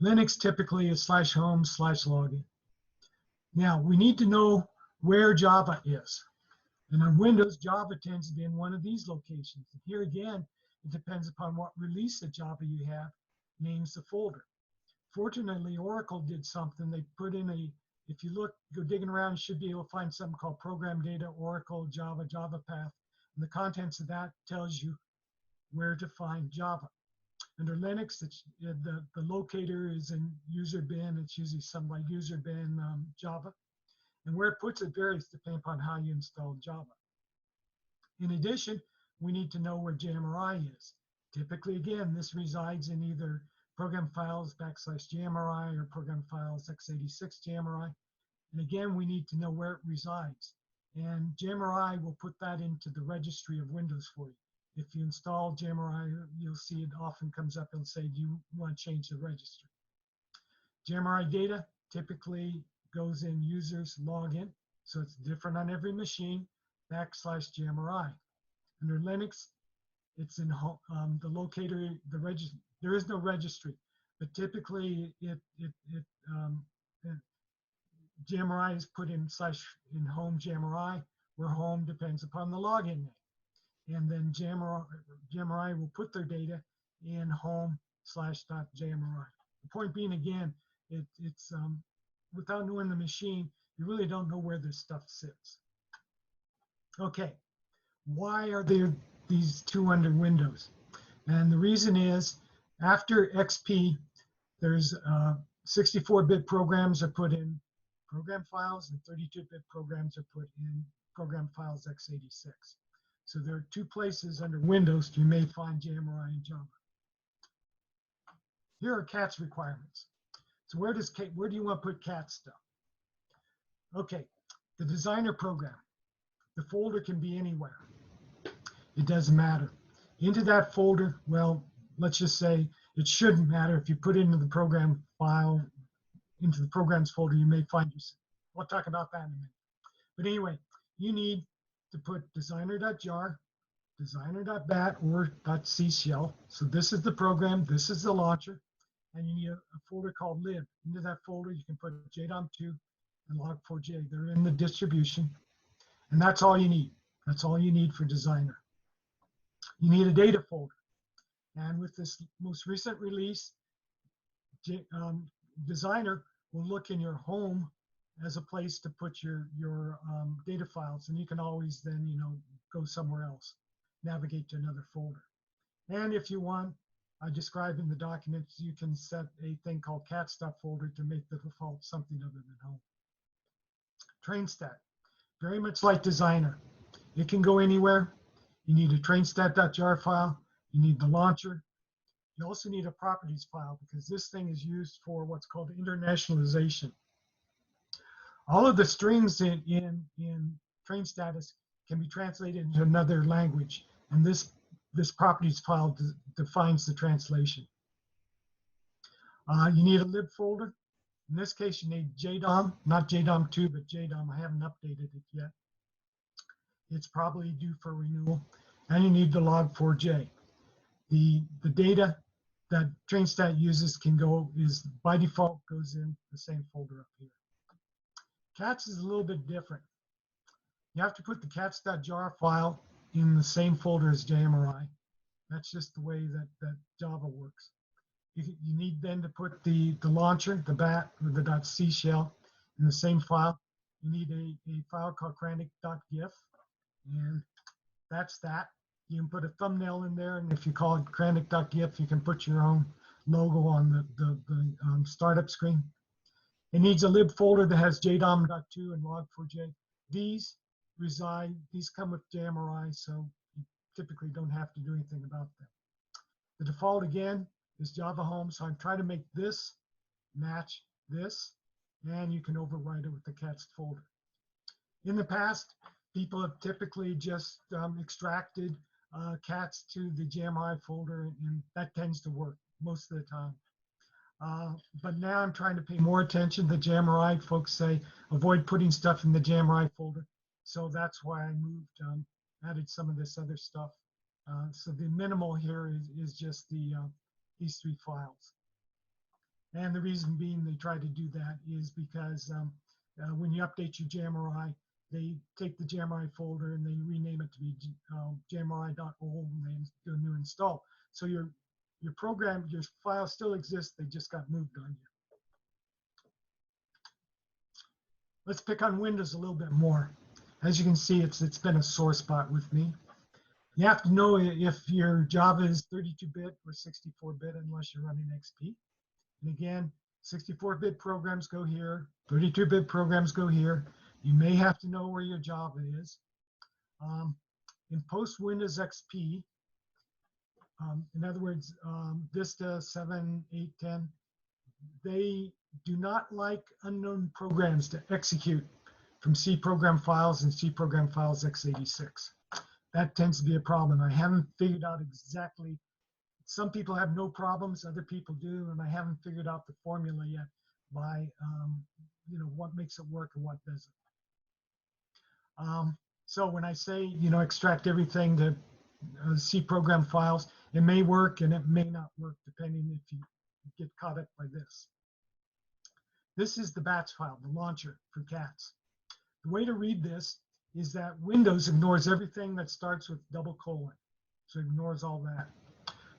Linux typically is /home/login. Now we need to know where Java is. And on Windows, Java tends to be in one of these locations. And here again, it depends upon what release of Java you have, names the folder. Fortunately, Oracle did something. They put in if you go digging around, you should be able to find something called Program Data, Oracle, Java, Java Path. And the contents of that tells you where to find Java. Under Linux, the locator is in user bin. It's usually some like user bin Java. And where it puts it varies depending upon how you install Java. In addition, we need to know where JMRI is. Typically, again, this resides in either program files \JMRI or program files x86 JMRI. And again, we need to know where it resides. And JMRI will put that into the registry of Windows for you. If you install JMRI, you'll see it often comes up and say, do you want to change the registry? JMRI data typically goes in users login, so it's different on every machine, \JMRI. Under Linux, it's in the locator, there is no registry, but typically JMRI is put in home JMRI, where home depends upon the login name. And then JMRI will put their data in home/.jmri. The point being, again, it's without knowing the machine, you really don't know where this stuff sits. Okay, why are there these two under Windows? And the reason is, after XP, there's 64-bit programs are put in program files, and 32-bit programs are put in program files x86. So there are two places under Windows you may find JMRI and Java. Here are CAT's requirements. So where do you want to put CAT stuff? Okay, the designer program. The folder can be anywhere. It doesn't matter. Into that folder, well, let's just say it shouldn't matter. If you put it into the program file, into the programs folder, you may find yourself. We'll talk about that in a minute. But anyway, you need to put designer.jar, designer.bat, or .c shell. So this is the program, this is the launcher, and you need a folder called lib. Into that folder, you can put JDOM2 and log4j. They're in the distribution, and that's all you need. That's all you need for designer. You need a data folder, and with this most recent release, designer will look in your home as a place to put your data files, and you can always then go somewhere else, navigate to another folder. And if you want, I describe in the documents, you can set a thing called cat stuff folder to make the default something other than home. TrainStat, very much like designer, it can go anywhere. You need a trainstat.jar file. You need the launcher. You also need a properties file, because this thing is used for what's called internationalization. All of the strings in train status can be translated into another language, and this properties file defines the translation. You need a lib folder. In this case, you need JDOM, not JDOM2, but JDOM. I haven't updated it yet. It's probably due for renewal. And you need the log4j. The data that TrainStat uses is by default goes in the same folder up here. CATS is a little bit different. You have to put the cats.jar file in the same folder as JMRI. That's just the way that Java works. You need then to put the launcher, the bat, or the .c shell in the same file. You need a file called crantic.gif, and that's that. You can put a thumbnail in there, and if you call it crantic.gif, you can put your own logo on the startup screen. It needs a lib folder that has jdom.2 and log4j. These come with JMRI, so you typically don't have to do anything about them. The default again is Java Home, so I'm trying to make this match this, and you can override it with the cats folder. In the past, people have typically just extracted cats to the JMRI folder, and that tends to work most of the time. But now I'm trying to pay more attention. The JMRI folks say avoid putting stuff in the JMRI folder, so that's why I moved, added some of this other stuff. So the minimal here is just these 3 files. And the reason being they try to do that is because when you update your JMRI, they take the JMRI folder and they rename it to be JMRI.old, and they do a new install. So your program, your file still exists, they just got moved on you. Let's pick on Windows a little bit more. As you can see, it's been a sore spot with me. You have to know if your Java is 32-bit or 64-bit unless you're running XP. And again, 64-bit programs go here, 32-bit programs go here. You may have to know where your Java is. In post-Windows XP, in other words, Vista 7, 8, 10, they do not like unknown programs to execute from C program files and C program files x86. That tends to be a problem. I haven't figured out exactly. Some people have no problems, other people do, and I haven't figured out the formula yet by what makes it work and what doesn't. So when I say extract everything to C program files, it may work and it may not work depending if you get caught up by this. This is the batch file, the launcher for cats. The way to read this is that Windows ignores everything that starts with :, so it ignores all that.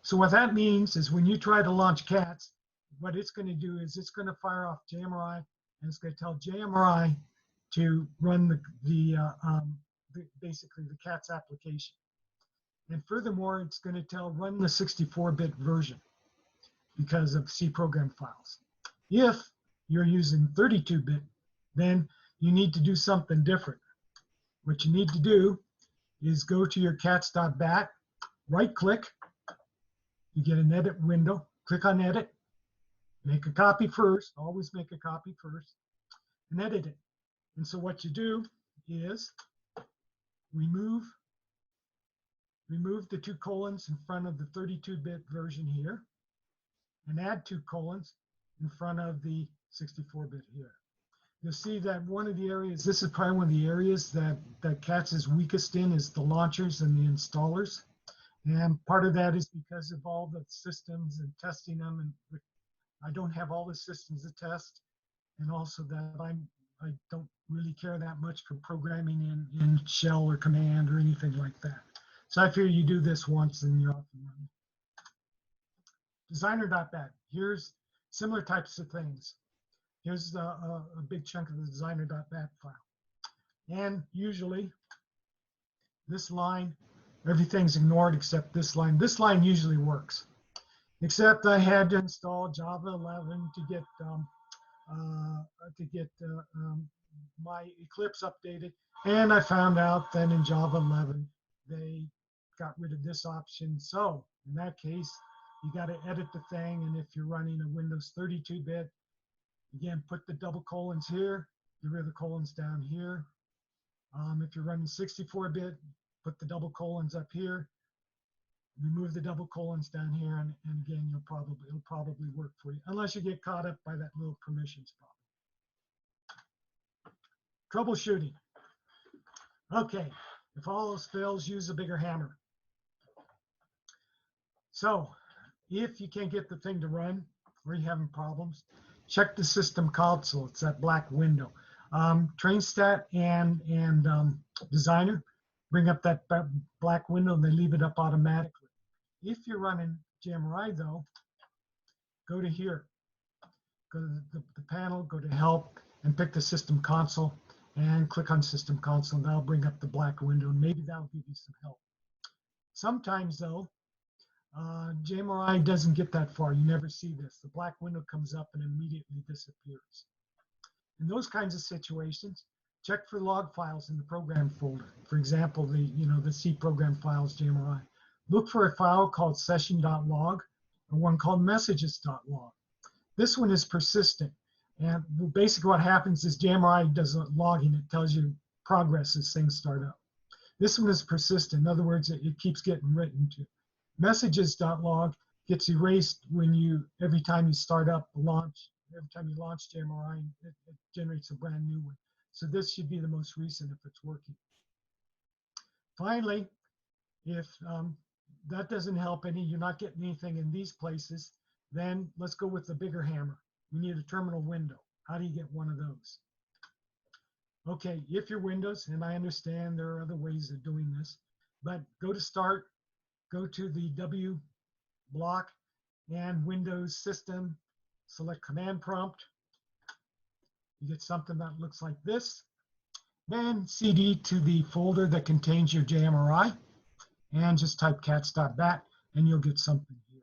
So what that means is when you try to launch cats, what it's going to do is it's going to fire off JMRI, and it's going to tell JMRI to run basically the cats application. And furthermore, it's going to tell run the 64-bit version because of C program files. If you're using 32-bit, then you need to do something different. What you need to do is go to your cats.bat, right-click, you get an edit window, click on edit, make a copy first, always make a copy first, and edit it. And so what you do is remove the 2 colons in front of the 32-bit version here, and add 2 colons in front of the 64-bit here. You'll see that one of the areas, this is probably one of the areas that CATS is weakest in, is the launchers and the installers. And part of that is because of all the systems and testing them, and I don't have all the systems to test, and also that I don't really care that much for programming in shell or command or anything like that. So I figure you do this once and you're off and running. Designer.bat, here's similar types of things. Here's a big chunk of the designer.bat file. And usually this line, everything's ignored except this line. This line usually works, except I had to install Java 11 to get my Eclipse updated, and I found out that in Java 11 they got rid of this option. So in that case, you got to edit the thing, and if you're running a Windows 32-bit, again, put the double colons here, get rid of the colons down here. If you're running 64-bit, put the double colons up here, remove the double colons down here, and again, it'll probably work for you, unless you get caught up by that little permissions problem. Troubleshooting. Okay, if all else fails, use a bigger hammer. So if you can't get the thing to run or you're having problems, check the system console. It's that black window. TrainStat and Designer bring up that black window and they leave it up automatically. If you're running JMRI though, go to here, go to the panel, go to Help, and pick the System Console and click on System Console. That'll bring up the black window and maybe that'll give you some help. Sometimes though, JMRI doesn't get that far. You never see this. The black window comes up and immediately disappears. In those kinds of situations, check for log files in the program folder. For example, the C program files JMRI. look for a file called session.log or one called messages.log. This one is persistent. And basically what happens is JMRI does a logging. It tells you progress as things start up. This one is persistent. In other words, it keeps getting written to. Messages.log gets erased every time you start up a launch. Every time you launch JMRI, it generates a brand new one. So this should be the most recent if it's working. Finally, if that doesn't help any, you're not getting anything in these places, then let's go with the bigger hammer. We need a terminal window. How do you get one of those? Okay, if you're Windows, and I understand there are other ways of doing this, but go to Start, go to the W block, and Windows System, select Command Prompt. You get something that looks like this. Then CD to the folder that contains your JMRI, and just type cats.bat, and you'll get something here.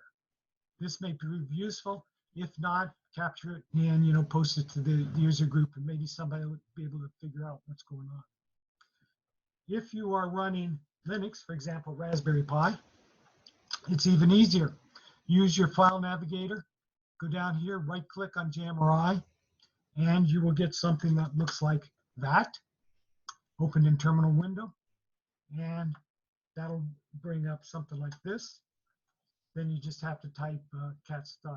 This may prove useful. If not, capture it and post it to the user group, and maybe somebody will be able to figure out what's going on. If you are running Linux, for example, Raspberry Pi, it's even easier. Use your file navigator, go down here, right-click on JMRI, and you will get something that looks like that. Open in terminal window, and that'll bring up something like this. Then you just have to type cats.csc.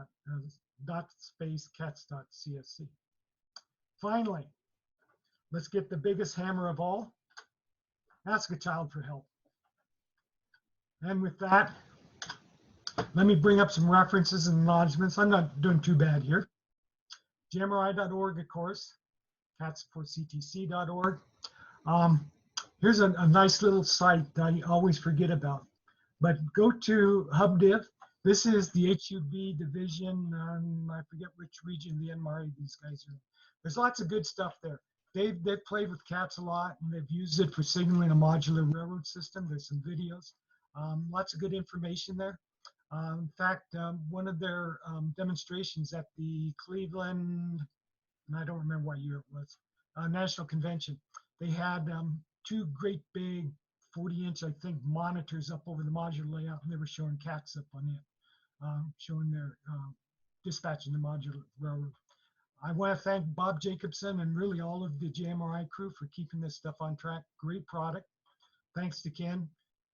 Finally, let's get the biggest hammer of all. Ask a child for help. And with that, let me bring up some references and acknowledgements. I'm not doing too bad here. JMRI.org, of course. catsupportctc.org. Here's a nice little site that I always forget about. But go to HubDiv. This is the HUB division. I forget which region the NMRI these guys are in. There's lots of good stuff there. They've played with cats a lot, and they've used it for signaling a modular railroad system. There's some videos. Lots of good information there. In fact, one of their demonstrations at the Cleveland, and I don't remember what year it was, National Convention, they had two great big 40-inch, I think, monitors up over the modular layout, and they were showing cats up on it, showing their dispatching the modular railroad. I want to thank Bob Jacobson and really all of the JMRI crew for keeping this stuff on track. Great product. Thanks to Ken.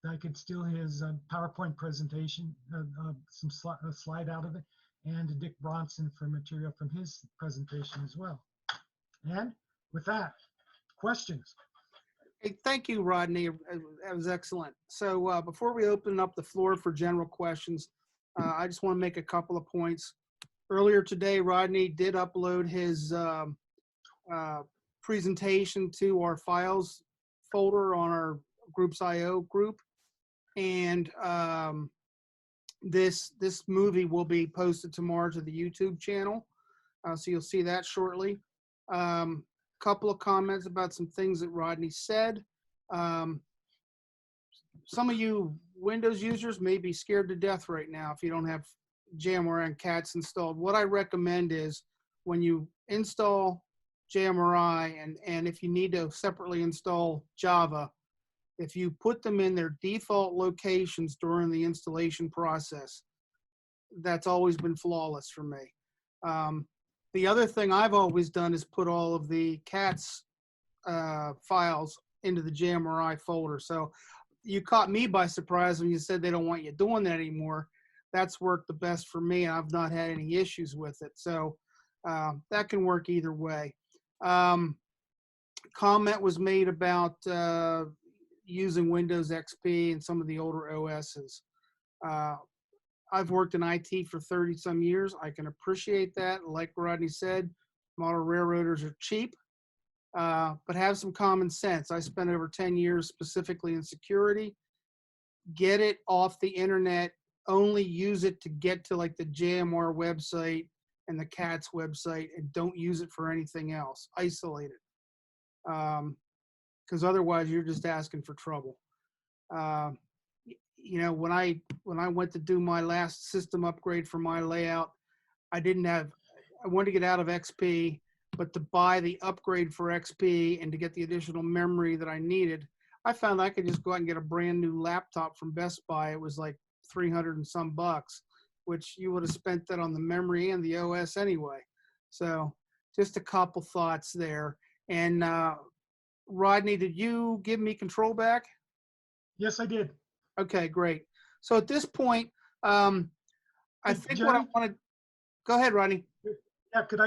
I could steal his PowerPoint presentation, a slide out of it, and to Dick Bronson for material from his presentation as well. And with that, questions? Hey, thank you, Rodney. That was excellent. So before we open up the floor for general questions, I just want to make a couple of points. Earlier today, Rodney did upload his presentation to our files folder on our Groups IO group. And this movie will be posted tomorrow to the YouTube channel. So you'll see that shortly. Couple of comments about some things that Rodney said. Some of you Windows users may be scared to death right now if you don't have JMRI and CATS installed. What I recommend is when you install JMRI and if you need to separately install Java, if you put them in their default locations during the installation process, that's always been flawless for me. The other thing I've always done is put all of the CATS files into the JMRI folder. So you caught me by surprise when you said they don't want you doing that anymore. That's worked the best for me. I've not had any issues with it. So that can work either way. Comment was made about using Windows XP and some of the older OSs. I've worked in IT for 30 some years. I can appreciate that. Like Rodney said, model railroaders are cheap, but have some common sense. I spent over 10 years specifically in security. Get it off the internet. Only use it to get to like the JMR website and the CATS website, and don't use it for anything else. Isolate it. Because otherwise you're just asking for trouble. You know, when I went to do my last system upgrade for my layout, I wanted to get out of XP, but to buy the upgrade for XP and to get the additional memory that I needed, I found I could just go out and get a brand new laptop from Best Buy. It was like 300 and some bucks, which you would have spent that on the memory and the OS anyway. So just a couple thoughts there. And Rodney, did you give me control back? Yes, I did. Okay, great. So at this point, I Hey, think Jerry? what I want to, go ahead, Rodney. Yeah, could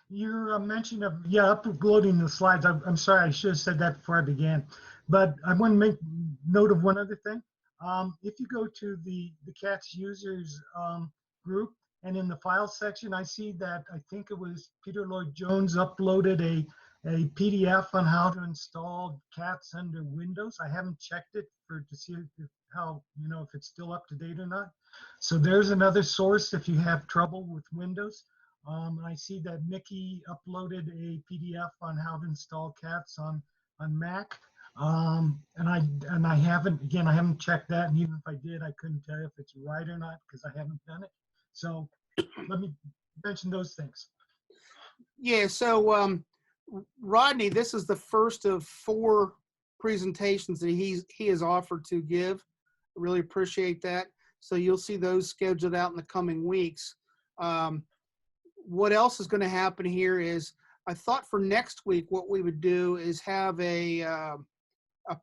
your mention of, yeah, uploading the slides. I'm sorry, I should have said that before I began. But I want to make note of one other thing. If you go to the CATS users group, and in the file section, I see that I think it was Peter Lloyd Jones uploaded a PDF on how to install CATS under Windows. I haven't checked it to see how, if it's still up to date or not. So there's another source if you have trouble with Windows. I see that Mickey uploaded a PDF on how to install CATS on Mac. And I haven't checked that, and even if I did, I couldn't tell you if it's right or not because I haven't done it. So let me mention those things. Yeah, so Rodney, this is the first of 4 presentations that he has offered to give. I really appreciate that. So you'll see those scheduled out in the coming weeks. What else is going to happen here is I thought for next week what we would do is have a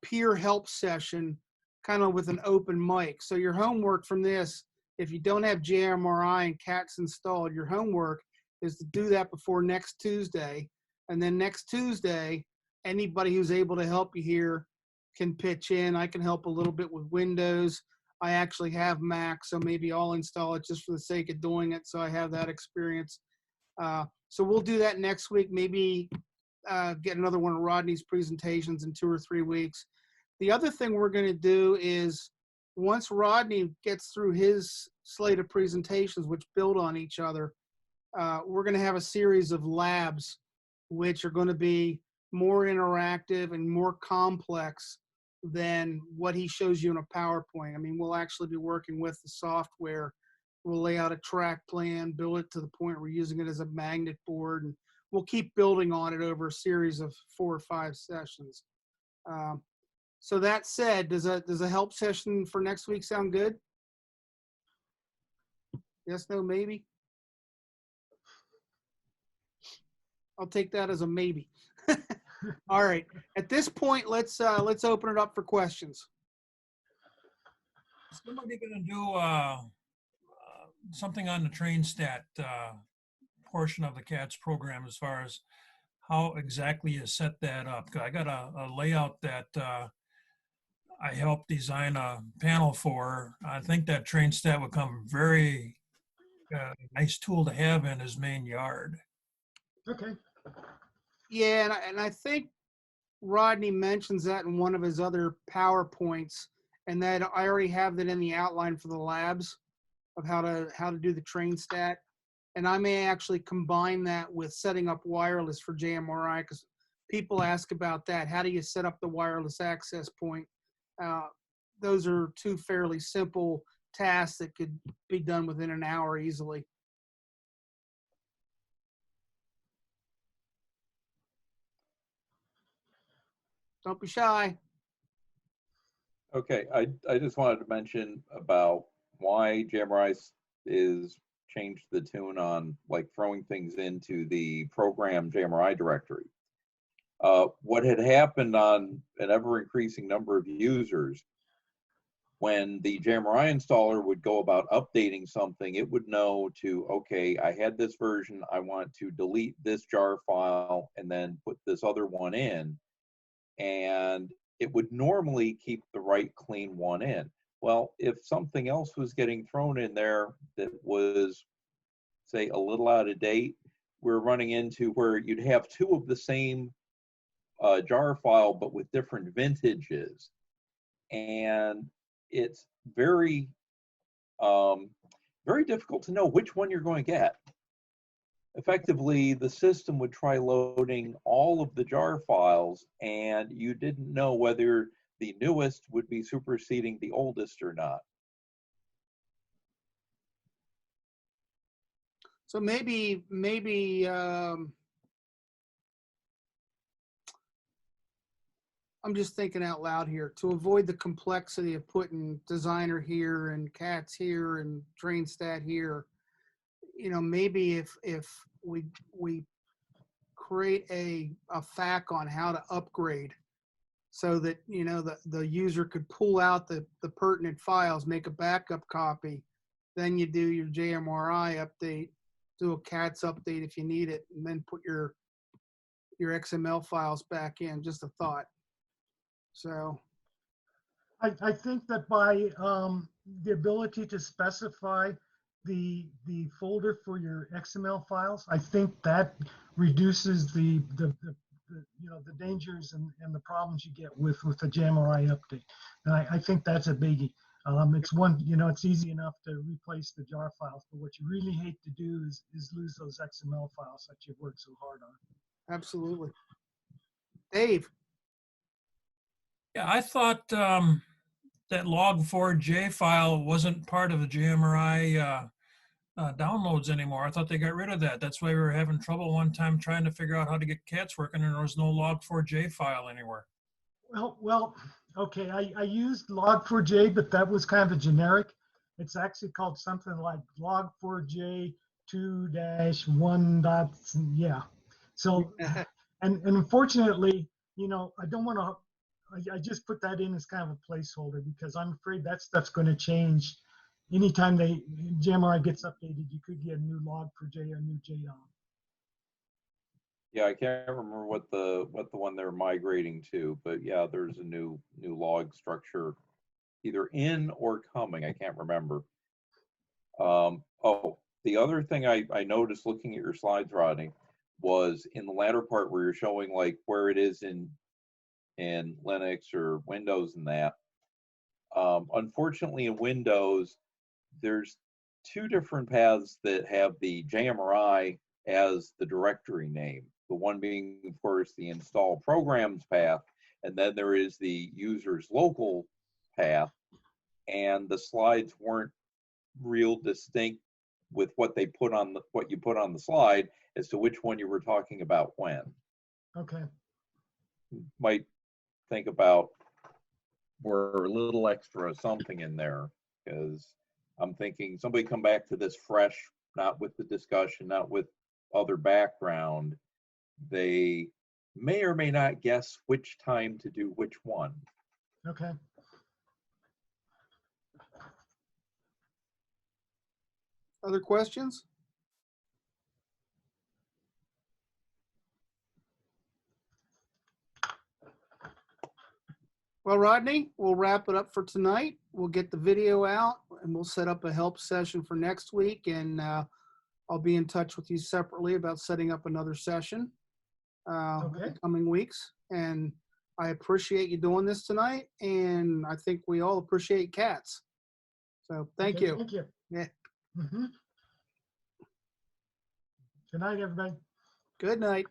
peer help session kind of with an open mic. So your homework from this, if you don't have JMRI and CATS installed, your homework is to do that before next Tuesday. And then next Tuesday, anybody who's able to help you here can pitch in. I can help a little bit with Windows. I actually have Mac, so maybe I'll install it just for the sake of doing it, so I have that experience. So we'll do that next week, maybe get another one of Rodney's presentations in 2 or 3 weeks. The other thing we're going to do is once Rodney gets through his slate of presentations, which build on each other, we're going to have a series of labs which are going to be more interactive and more complex than what he shows you in a PowerPoint. I mean, we'll actually be working with the software. We'll lay out a track plan, build it to the point we're using it as a magnet board, and we'll keep building on it over a series of 4 or 5 sessions. So that said, does a help session for next week sound good? Yes, no, maybe? I'll take that as a maybe. All right. At this point, let's open it up for questions. Is somebody going to do something on the train stat portion of the CATS program as far as how exactly you set that up? I got a layout that I helped design a panel for. I think that train stat would come very nice tool to have in his main yard. Okay. Yeah, and I think Rodney mentions that in one of his other PowerPoints, and that I already have that in the outline for the labs of how to do the train stat. And I may actually combine that with setting up wireless for JMRI, because people ask about that. How do you set up the wireless access point? Those are 2 fairly simple tasks that could be done within an hour easily. Don't be shy. Okay, I just wanted to mention about why JMRI is changed the tune on like throwing things into the program JMRI directory. What had happened on an ever increasing number of users, when the JMRI installer would go about updating something, it would know to, okay, I had this version, I want to delete this jar file and then put this other one in. And it would normally keep the right clean one in. Well, if something else was getting thrown in there that was, say, a little out of date, we're running into where you'd have 2 of the same jar file, but with different vintages. And it's very, very difficult to know which one you're going to get. Effectively, the system would try loading all of the jar files, and you didn't know whether the newest would be superseding the oldest or not. So maybe I'm just thinking out loud here, to avoid the complexity of putting designer here and cats here and train stat here, you know, maybe if we create a FAQ on how to upgrade so that, you know, the user could pull out the pertinent files, make a backup copy, then you do your JMRI update, do a CATS update if you need it, and then put your XML files back in. Just a thought. So I think that by the ability to specify the folder for your XML files, I think that reduces the you know, the dangers and the problems you get with the JMRI update. And I think that's a biggie. It's one, you know, it's easy enough to replace the jar files, but what you really hate to do is lose those XML files that you've worked so hard on. absolutely. Dave. Yeah, I thought that log4j file wasn't part of the JMRI downloads anymore. I thought they got rid of that. That's why we were having trouble one time trying to figure out how to get cats working, and there was no log4j file anywhere. Well, okay, I used log4j, but that was kind of a generic. It's actually called something like log4j 2-1. Yeah. So, and unfortunately, you know, I don't want to, I just put that in as kind of a placeholder because I'm afraid that stuff's going to change. Anytime JMRI gets updated, you could get a new log4j or a new JDOM. Yeah, I can't remember what the one they're migrating to, but yeah, there's a new log structure either in or coming. I can't remember. Oh, the other thing I noticed looking at your slides, Rodney, was in the latter part where you're showing like where it is in Linux or Windows and that. Unfortunately, in Windows, there's two different paths that have the JMRI as the directory name. The one being, of course, the install programs path, and then there is the user's local path. And the slides weren't real distinct with what they put on what you put on the slide as to which one you were talking about when. Okay. Might think about or a little extra something in there, because I'm thinking somebody come back to this fresh, not with the discussion, not with other background. They may or may not guess which time to do which one. Okay. Other questions? Well, Rodney, we'll wrap it up for tonight. We'll get the video out and we'll set up a help session for next week. And I'll be in touch with you separately about setting up another session in the coming weeks. And I appreciate you doing this tonight. And I think we all appreciate cats. So thank you. Thank you. Yeah. Good night, everybody. Good night.